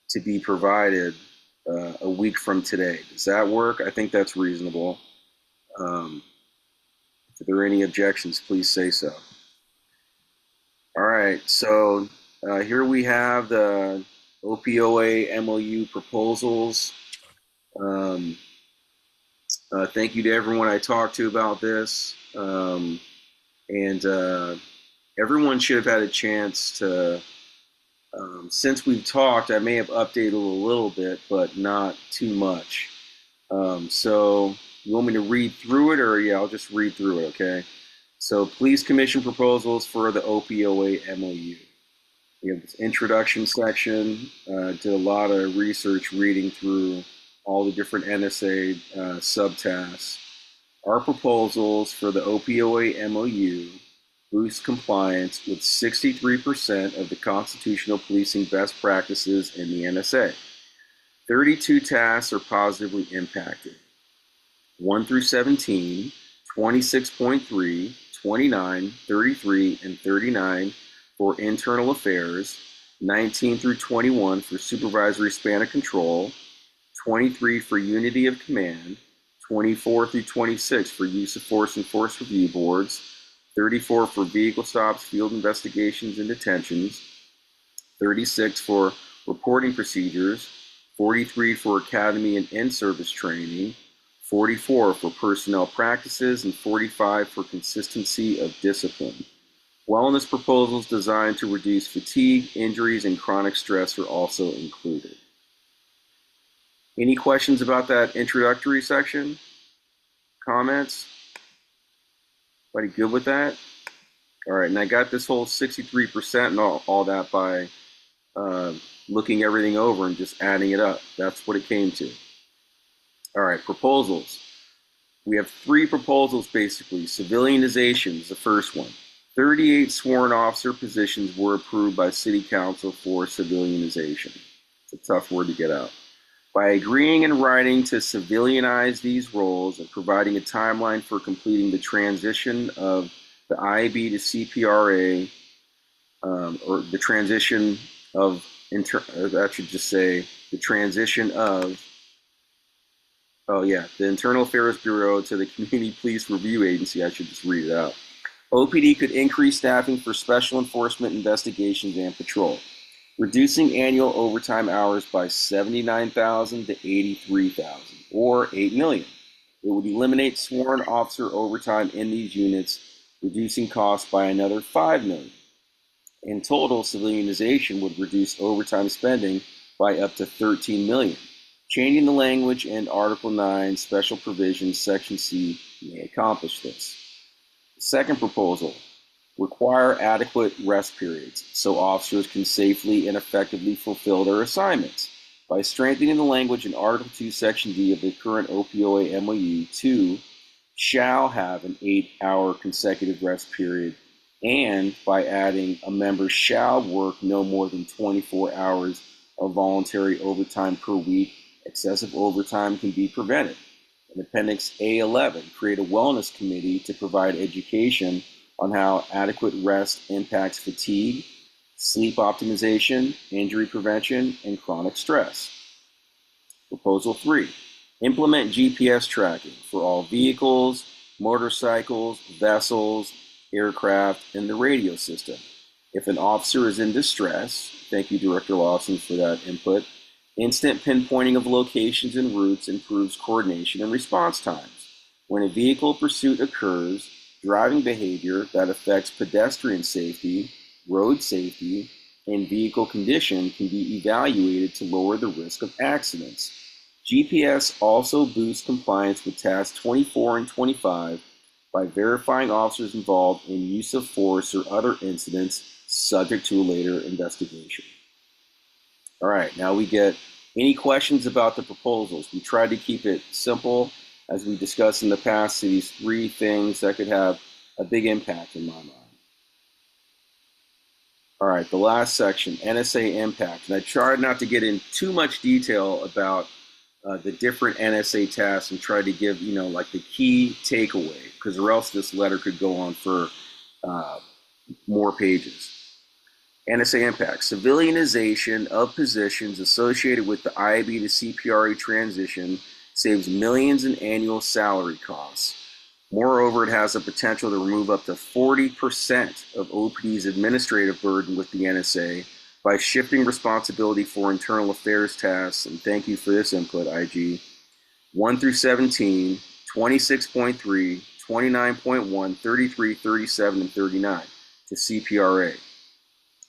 to be provided a week from today. Does that work? I think that's reasonable. If there are any objections, please say so. All right, so here we have the OPOA MOU proposals. Thank you to everyone I talked to about this. And everyone should have had a chance to, since we've talked, I may have updated a little bit, but not too much. So you want me to read through it, or yeah, I'll just read through it, okay? So please commission proposals for the OPOA MOU. We have this introduction section, did a lot of research reading through all the different NSA subtasks. Our proposals for the OPOA MOU boost compliance with 63% of the constitutional policing best practices in the NSA. 32 tasks are positively impacted. 1 through 17, 26.3, 29, 33, and 39 for internal affairs, 19 through 21 for supervisory span of control, 23 for unity of command, 24 through 26 for use of force and force review boards, 34 for vehicle stops, field investigations, and detentions, 36 for reporting procedures, 43 for academy and in-service training, 44 for personnel practices, and 45 for consistency of discipline. Wellness proposals designed to reduce fatigue, injuries, and chronic stress are also included. Any questions about that introductory section? Comments? Everybody good with that? All right, and I got this whole 63% and all that by looking everything over and just adding it up. That's what it came to. All right, proposals. We have 3 proposals basically. Civilianization is the first one. 38 sworn officer positions were approved by City Council for civilianization. It's a tough word to get out. By agreeing in writing to civilianize these roles and providing a timeline for completing the transition of the IAB to CPRA, or the transition of, that should just say, the transition of, the Internal Affairs Bureau to the Community Police Review Agency, I should just read it out. OPD could increase staffing for special enforcement investigations and patrol, reducing annual overtime hours by 79,000 to 83,000, or 8 million. It would eliminate sworn officer overtime in these units, reducing costs by another 5 million. In total, civilianization would reduce overtime spending by up to 13 million. Changing the language in Article 9, Special Provisions, Section C may accomplish this. The second proposal, require adequate rest periods so officers can safely and effectively fulfill their assignments. By strengthening the language in Article 2, Section D of the current OPOA MOU, 2 shall have an 8-hour consecutive rest period, and by adding a member shall work no more than 24 hours of voluntary overtime per week, excessive overtime can be prevented. In Appendix A11, create a wellness committee to provide education on how adequate rest impacts fatigue, sleep optimization, injury prevention, and chronic stress. Proposal 3, implement GPS tracking for all vehicles, motorcycles, vessels, aircraft, and the radio system. If an officer is in distress, thank you, Director Lawson, for that input, instant pinpointing of locations and routes improves coordination and response times. When a vehicle pursuit occurs, driving behavior that affects pedestrian safety, road safety, and vehicle condition can be evaluated to lower the risk of accidents. GPS also boosts compliance with tasks 24 and 25 by verifying officers involved in use of force or other incidents subject to a later investigation. All right, now we get any questions about the proposals. We tried to keep it simple, as we discussed in the past, to these 3 things that could have a big impact in my mind. All right, the last section, NSA impact. And I tried not to get in too much detail about the different NSA tasks and tried to give, like the key takeaway, because or else this letter could go on for more pages. NSA impact, civilianization of positions associated with the IAB to CPRA transition saves millions in annual salary costs. Moreover, it has the potential to remove up to 40% of OPD's administrative burden with the NSA by shifting responsibility for internal affairs tasks, and thank you for this input, IG, 1 through 17, 26.3, 29.1, 33, 37, and 39 to CPRA.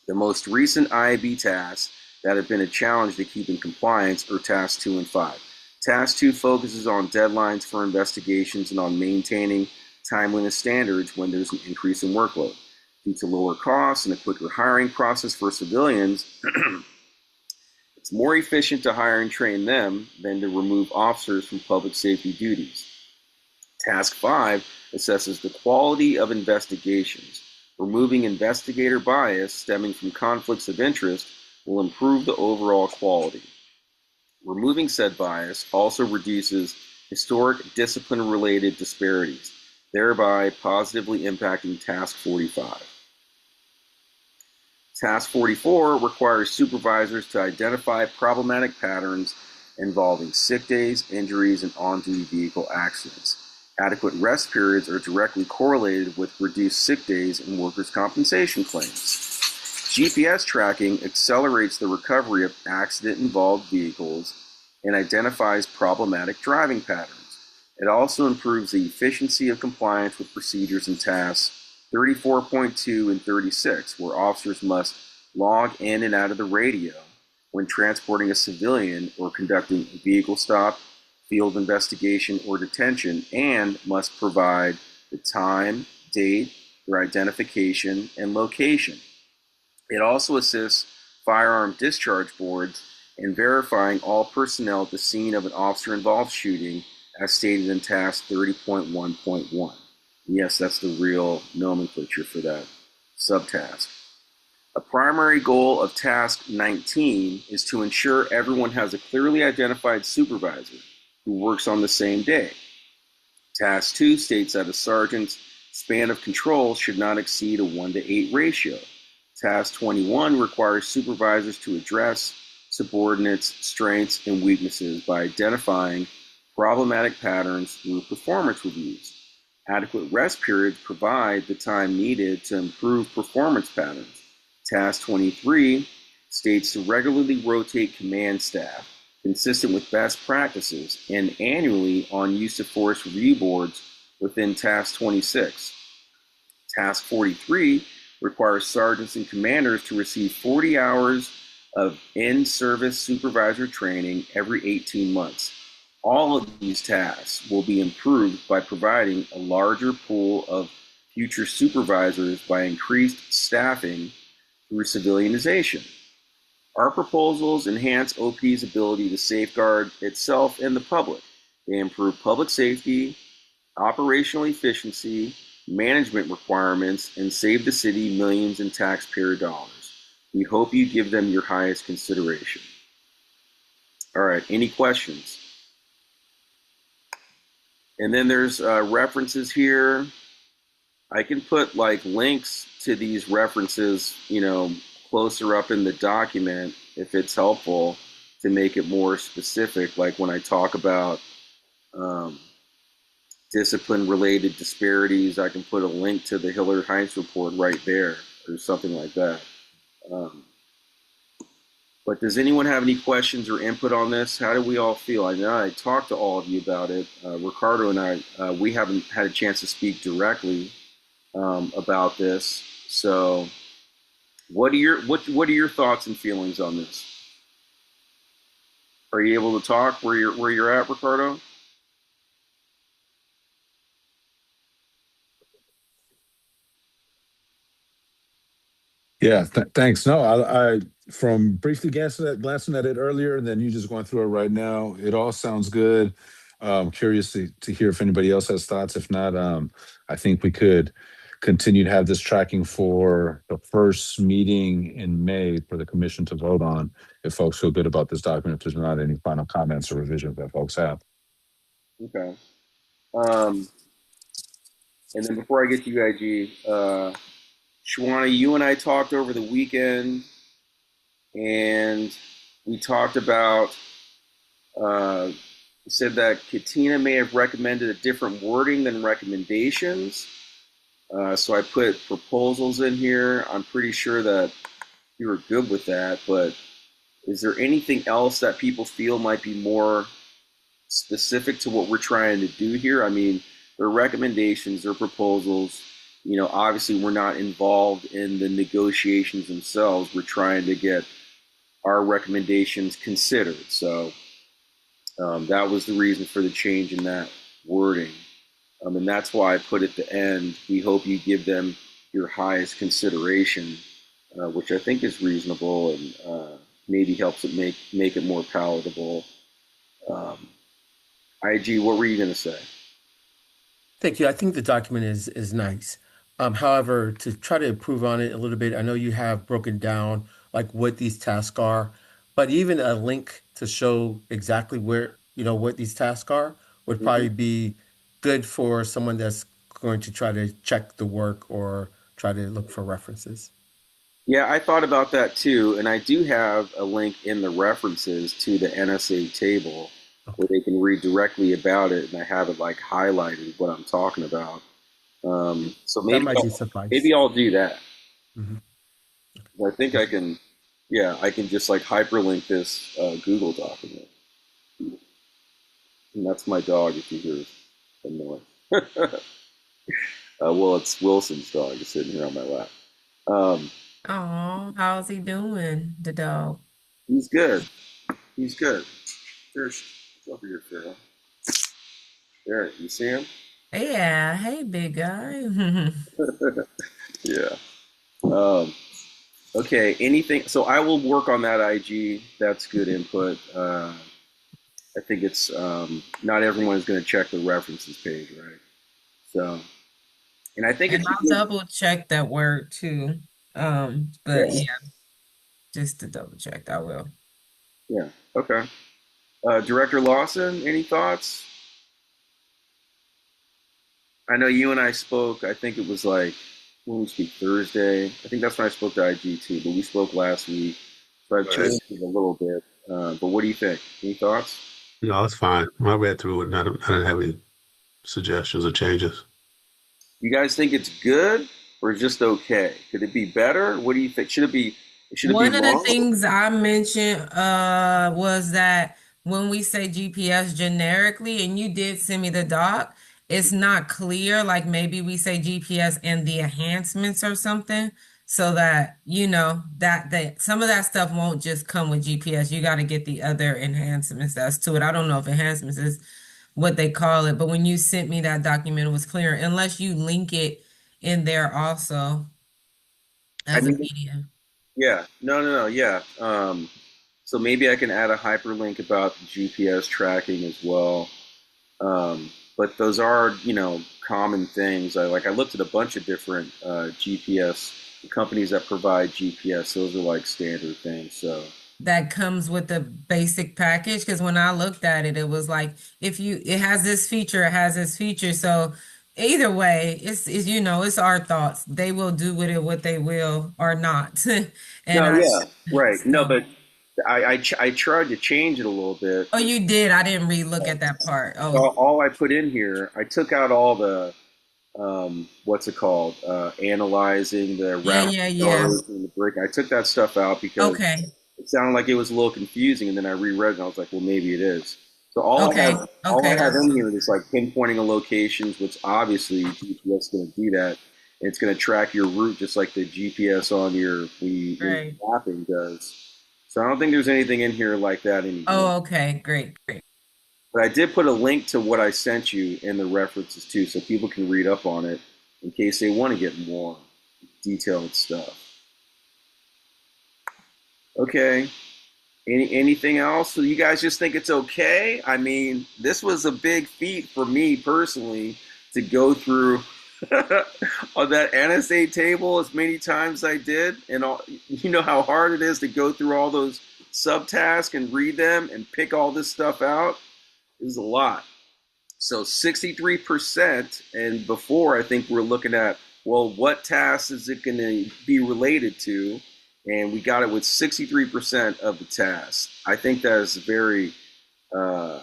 The most recent IAB tasks that have been a challenge to keep in compliance are Tasks 2 and 5. Task 2 focuses on deadlines for investigations and on maintaining timeliness standards when there's an increase in workload. Due to lower costs and a quicker hiring process for civilians, it's more efficient to hire and train them than to remove officers from public safety duties. Task 5 assesses the quality of investigations. Removing investigator bias stemming from conflicts of interest will improve the overall quality. Removing said bias also reduces historic discipline-related disparities, thereby positively impacting Task 45. Task 44 requires supervisors to identify problematic patterns involving sick days, injuries, and on-duty vehicle accidents. Adequate rest periods are directly correlated with reduced sick days and workers' compensation claims. GPS tracking accelerates the recovery of accident-involved vehicles and identifies problematic driving patterns. It also improves the efficiency of compliance with procedures and tasks 34.2 and 36, where officers must log in and out of the radio when transporting a civilian or conducting a vehicle stop, field investigation, or detention, and must provide the time, date, their identification, and location. It also assists firearm discharge boards in verifying all personnel at the scene of an officer-involved shooting, as stated in Task 30.1.1. Yes, that's the real nomenclature for that. Subtask. A primary goal of Task 19 is to ensure everyone has a clearly identified supervisor who works on the same day. Task 2 states that a sergeant's span of control should not exceed a 1-to-8 ratio. Task 21 requires supervisors to address subordinates' strengths and weaknesses by identifying problematic patterns through performance reviews. Adequate rest periods provide the time needed to improve performance patterns. Task 23 states to regularly rotate command staff, consistent with best practices, and annually on use of force review boards within Task 26. Task 43 requires sergeants and commanders to receive 40 hours of in-service supervisor training every 18 months. All of these tasks will be improved by providing a larger pool of future supervisors by increased staffing through civilianization. Our proposals enhance OP's ability to safeguard itself and the public. They improve public safety, operational efficiency, management requirements, and save the city millions in taxpayer dollars. We hope you give them your highest consideration. All right, any questions? And then there's references here. I can put like links to these references, closer up in the document if it's helpful to make it more specific. Like when I talk about discipline-related disparities, I can put a link to the Hillard-Heinz report right there or something like that. But does anyone have any questions or input on this? How do we all feel? I know I talked to all of you about it. Ricardo and I, we haven't had a chance to speak directly about this. So what are your thoughts and feelings on this? Are you able to talk where you're at, Ricardo? Yeah, thanks. No, I from briefly glancing at it earlier, and then you just going through it right now. It all sounds good. Curious to hear if anybody else has thoughts. If not, I think we could continue to have this tracking for the first meeting in May for the commission to vote on. If folks feel good about this document, if there's not any final comments or revisions that folks have. Okay. And then before I get to you, IG, Shwana, you and I talked over the weekend, and we talked about, said that Katina may have recommended a different wording than recommendations. So I put proposals in here. I'm pretty sure that you were good with that, but is there anything else that people feel might be more specific to what we're trying to do here? I mean, they're recommendations, they're proposals. Obviously we're not involved in the negotiations themselves. We're trying to get our recommendations considered. So that was the reason for the change in that wording. And that's why I put at the end, we hope you give them your highest consideration, which I think is reasonable and maybe helps it make it more palatable. IG, what were you going to say? Thank you. I think the document is nice. However, to try to improve on it a little bit, I know you have broken down like what these tasks are, but even a link to show exactly where, what these tasks are would probably be good for someone that's going to try to check the work or try to look for references. Yeah, I thought about that too, and I do have a link in the references to the NSA table where they can read directly about it, and I have it like highlighted what I'm talking about. So That might be suffice. maybe I'll do that. Mhm. I think I can, I can just like hyperlink this Google document. And that's my dog if you hear the noise. Well, it's Wilson's dog. He's sitting here on my lap. Oh, how's he doing, the dog? He's good. He's good. There's over here, Pharaoh. There, you see him? Yeah, hey, big guy. Yeah. Okay. Anything? So I will work on that. IG. That's good input. I think it's not everyone is going to check the references page, right? So And I think And it's a I'll good, double check that word too. But yeah, yeah, just to double check, I will. yeah. Okay. Director Lawson, any thoughts? I know you and I spoke. I think it was like when we speak Thursday. I think that's when I spoke to IGT, but we spoke last week, so I've Right. changed it a little bit. But what do you think? Any thoughts? No, it's fine. I read through it and I didn't have any suggestions or changes. You guys think it's good or just okay? Could it be better? What do you think? Should it be? Should it be One of the longer? things I mentioned was that when we say GPS generically, and you did send me the doc, it's not clear. Like maybe we say GPS and the enhancements or something, so that you know that some of that stuff won't just come with GPS. You got to get the other enhancements that's to it. I don't know if enhancements is what they call it, but when you sent me that document, it was clear. Unless you link it in there also I as a mean, PDF. yeah, no, yeah. So maybe I can add a hyperlink about the GPS tracking as well. But those are, common things. I looked at a bunch of different GPS companies that provide GPS. Those are like standard things. So That comes with the basic package, because when I looked at it, it was like if you it has this feature, it has this feature. So either way, it's our thoughts. They will do with it what they will or not. And no, I yeah, right. No, so but I tried to change it a little bit. oh, you did. I didn't re-look at that part. So Oh, all I put in here, I took out all the what's it called? Analyzing the yeah, route yeah, yeah. stars and the brick. I took that stuff out because Okay. it sounded like it was a little confusing, and then I reread it and I was like, well, maybe it is. So Okay. all Okay, I have that's in good. here is like pinpointing a locations, which obviously GPS is going to do that. And it's going to track your route just like the GPS on your when Right. mapping does. So I don't think there's anything in here like that anymore. Oh, okay. Great, great. But I did put a link to what I sent you in the references too, so people can read up on it in case they want to get more detailed stuff. Okay. Anything else? So you guys just think it's okay? I mean, this was a big feat for me personally to go through on that NSA table as many times as I did, and you know how hard it is to go through all those subtasks and read them and pick all this stuff out. This is a lot. So 63%, and before I think we're looking at, well, what tasks is it going to be related to? And we got it with 63% of the tasks. I think that is uh,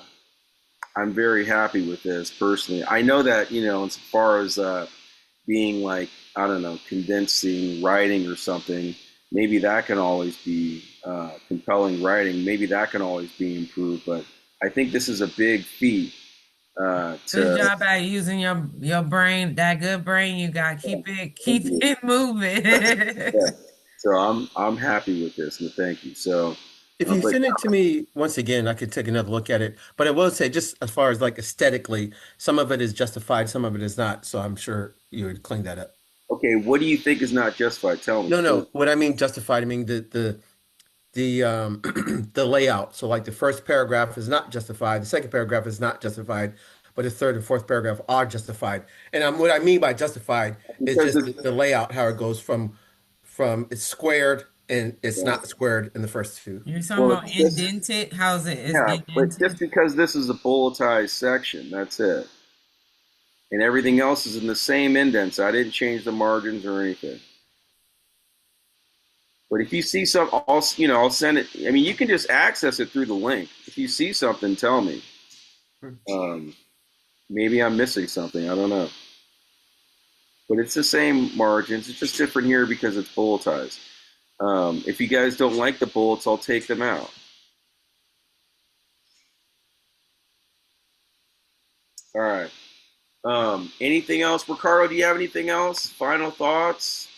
I'm very happy with this personally. I know that, as far as being like, I don't know, condensing writing or something, maybe that can always be compelling writing. Maybe that can always be improved. But I think this is a big feat Good to job at using your brain, that good brain you got. thank Keep you. it moving. Yeah. So I'm happy with this, and thank you. So, If you but send it to me once again, I could take another look at it. But I will say, just as far as like aesthetically, some of it is justified, some of it is not. So I'm sure you would clean that up. okay, what do you think is not justified? Tell me, No, please. no. What I mean justified, I mean the the layout. So like the first paragraph is not justified, the second paragraph is not justified, but the third and fourth paragraph are justified. And what I mean by justified is Because just it's the layout, how it goes from it's squared and it's yeah. not squared in the first two. You're talking Well, about it's just indented? How's it? Is yeah, but just indented? because this is a bulletized section, that's it, and everything else is in the same indents. I didn't change the margins or anything. But if you see some, I'll send it. I mean, you can just access it through the link. If you see something, tell me. Um, Maybe I'm missing something. I don't know. But it's the same margins. It's just different here because it's bulletized. If you guys don't like the bullets, I'll take them out. All right. Anything else, Ricardo? Do you have anything else? Final thoughts?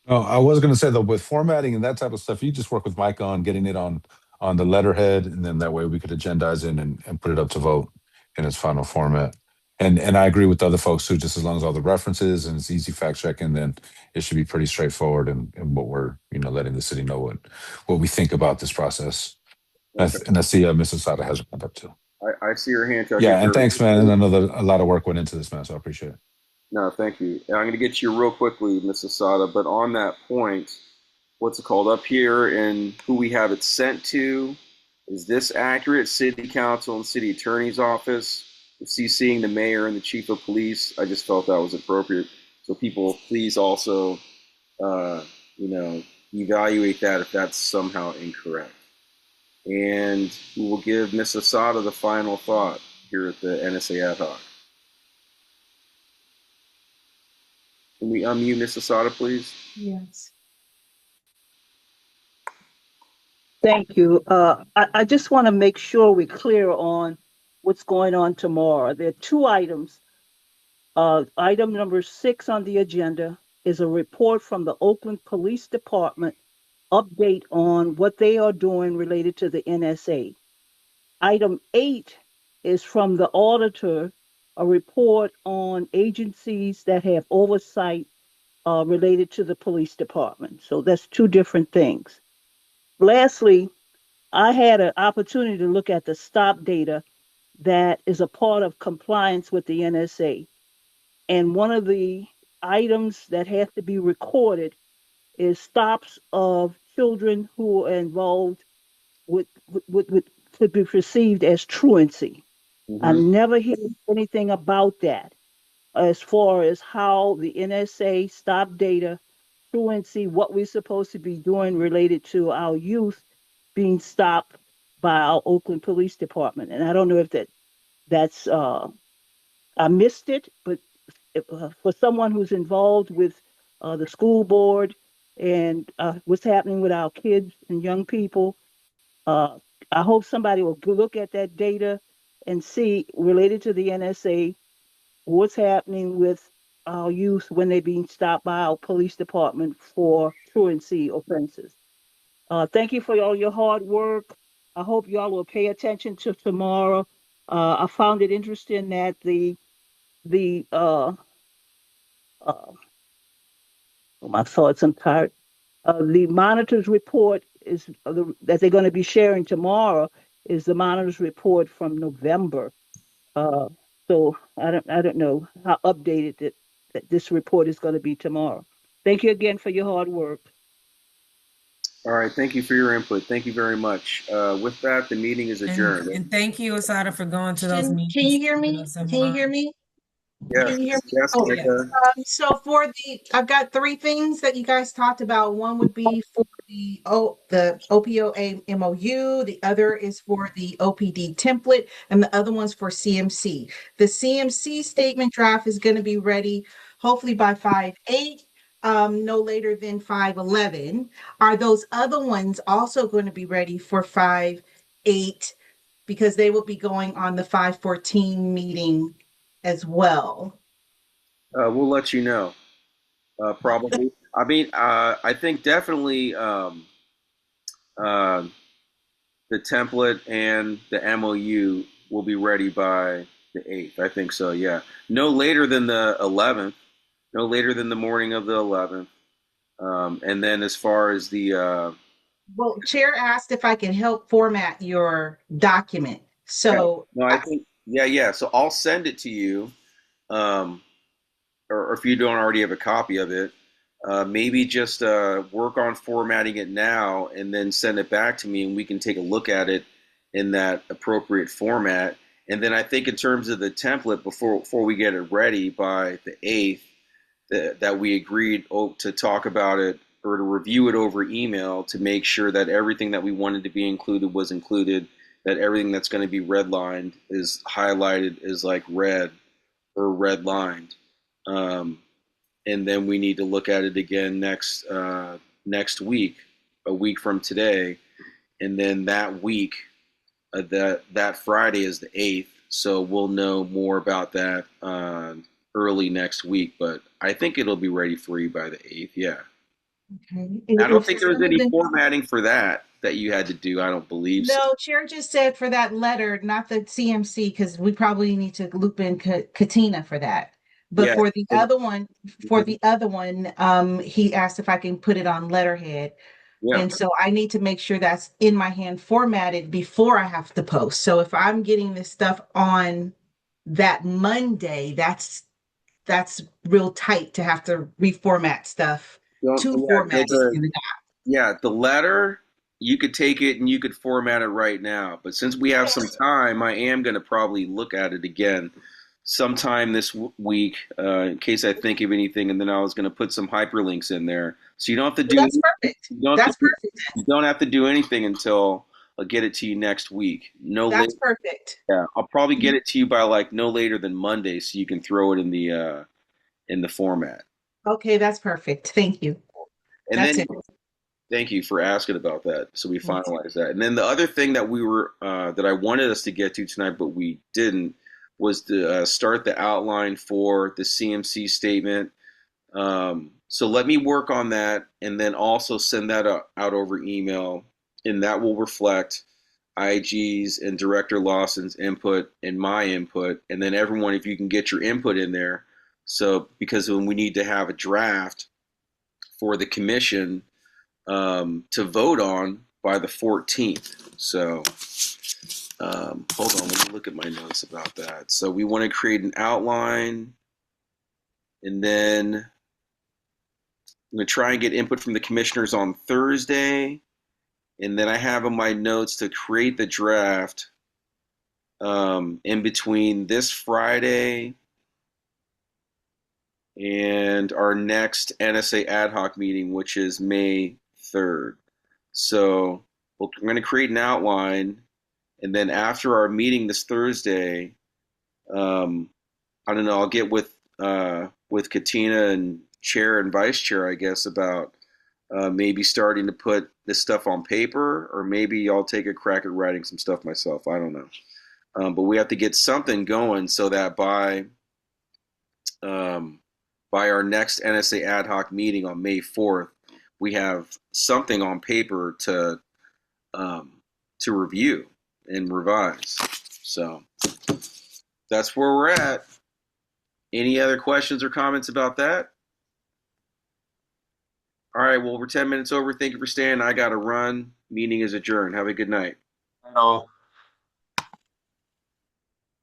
Oh, I was going to say though, with formatting and that type of stuff, you just work with Mike on getting it on the letterhead, and then that way we could agendize it and put it up to vote in its final format. And I agree with the other folks too. Just as long as all the references and it's easy fact checking, then it should be pretty straightforward. And what we're letting the city know what we think about this process. Okay. And I see Mrs. Sada has a hand up too. I see your hand. I Yeah, think and you're. thanks, man. And I know that a lot of work went into this, man. So I appreciate it. No, thank you. And I'm going to get to you real quickly, Ms. Asada, but on that point, what's it called up here and who we have it sent to? Is this accurate? City Council and City Attorney's Office, CCing the mayor and the chief of police. I just felt that was appropriate. So people, please also, uh, you know, evaluate that if that's somehow incorrect. And we will give Ms. Asada the final thought here at the NSA Ad Hoc. Can we unmute Ms. Asada, please? Yes. Thank you. I just want to make sure we're clear on what's going on tomorrow. There are two items. Item number 6 on the agenda is a report from the Oakland Police Department update on what they are doing related to the NSA. Item 8 is from the auditor, a report on agencies that have oversight related to the police department. So that's two different things. Lastly, I had an opportunity to look at the stop data that is a part of compliance with the NSA. And one of the items that has to be recorded is stops of children who are involved with to be perceived as truancy. I Mm-hmm. never hear anything about that as far as how the NSA stop data, truancy, what we're supposed to be doing related to our youth being stopped by our Oakland Police Department. And I don't know if that's I missed it, but for someone who's involved with the school board and what's happening with our kids and young people, uh, I hope somebody will look at that data and see related to the NSA what's happening with our youth when they're being stopped by our police department for truancy offenses. Thank you for all your hard work. I hope y'all will pay attention to tomorrow. I found it interesting that the uh, oh, my thoughts. I'm tired. The monitors report is that they're going to be sharing tomorrow is the monitors report from November. Uh, so I don't know how updated that this report is going to be tomorrow. Thank you again for your hard work. All right. Thank you for your input. Thank you very much. With that, the meeting is adjourned. And thank you, Asada, for going to those Can meetings, you hear keeping me? us in Can you hear mind. me? Yes, Can you hear me? yes, Oh, Yes. Erica. so for I've got three things that you guys talked about. One would be for the OPOA MOU. The other is for the OPD template, and the other one's for CMC. The CMC statement draft is going to be ready hopefully by 5/8, no later than 5/11. Are those other ones also going to be ready for 5/8? Because they will be going on the 5/14 meeting as well. We'll let you know. Probably. I mean, I think definitely uh, the template and the MOU will be ready by the 8th. I think so, yeah. No later than the 11th, no later than the morning of the 11th. And then as far as the, Well, Chair asked if I can help format your document. yeah, So, no, I think, yeah, yeah. So I'll send it to you. Um, or if you don't already have a copy of it, maybe just work on formatting it now and then send it back to me, and we can take a look at it in that appropriate format. And then I think in terms of the template, before we get it ready by the 8th, that we agreed to talk about it or to review it over email to make sure that everything that we wanted to be included was included, that everything that's going to be redlined is highlighted as like red or redlined. Um, and then we need to look at it again next week, a week from today, and then that week, that Friday is the 8th, so we'll know more about that early next week. But I think it'll be ready for you by the 8th. Yeah, okay. I don't If for think there was some any reason, formatting for that you had to do. I don't believe so. no, Chair just said for that letter, not the CMC, because we probably need to loop in Katina for that. But Yeah, for the and, other one, he asked if I can put it on letterhead. yeah. And so I need to make sure that's in my hand formatted before I have to post. So if I'm getting this stuff on that Monday, that's that's real tight to have to reformat stuff. Don't, To yeah, format it in the doc. yeah, the letter, you could take it and you could format it right now. But since we have some time, I am going to probably look at it again sometime this week in case I think of anything. And then I was going to put some hyperlinks in there. So you don't have to do That's perfect. you don't have That's to, perfect. you don't have to do anything until I'll get it to you next week. No That's late. perfect. Yeah, I'll probably get it to you by like no later than Monday, so you can throw it in the format. Okay, that's perfect. Thank you. And That's then it. thank you for asking about that. So we finalized that. And then the other thing that we were that I wanted us to get to tonight, but we didn't, was to start the outline for the CMC statement. So let me work on that, and then also send that out over email, and that will reflect IG's and Director Lawson's input and my input, and then everyone, if you can get your input in there. So because when we need to have a draft for the commission to vote on by the 14th. So hold on, let me look at my notes about that. So we want to create an outline, and then I'm going to try and get input from the commissioners on Thursday. And then I have in my notes to create the draft in between this Friday and our next NSA Ad Hoc meeting, which is May 3rd. So we're going to create an outline, and then after our meeting this Thursday, I don't know, I'll get with Katina and chair and vice chair, I guess, about maybe starting to put this stuff on paper, or maybe I'll take a crack at writing some stuff myself. I don't know. But we have to get something going so that by our next NSA ad hoc meeting on May 4th, we have something on paper to review and revise. So that's where we're at. Any other questions or comments about that? All right, well, we're 10 minutes over. Thank you for staying. I got to run. Meeting is adjourned. Have a good night. No.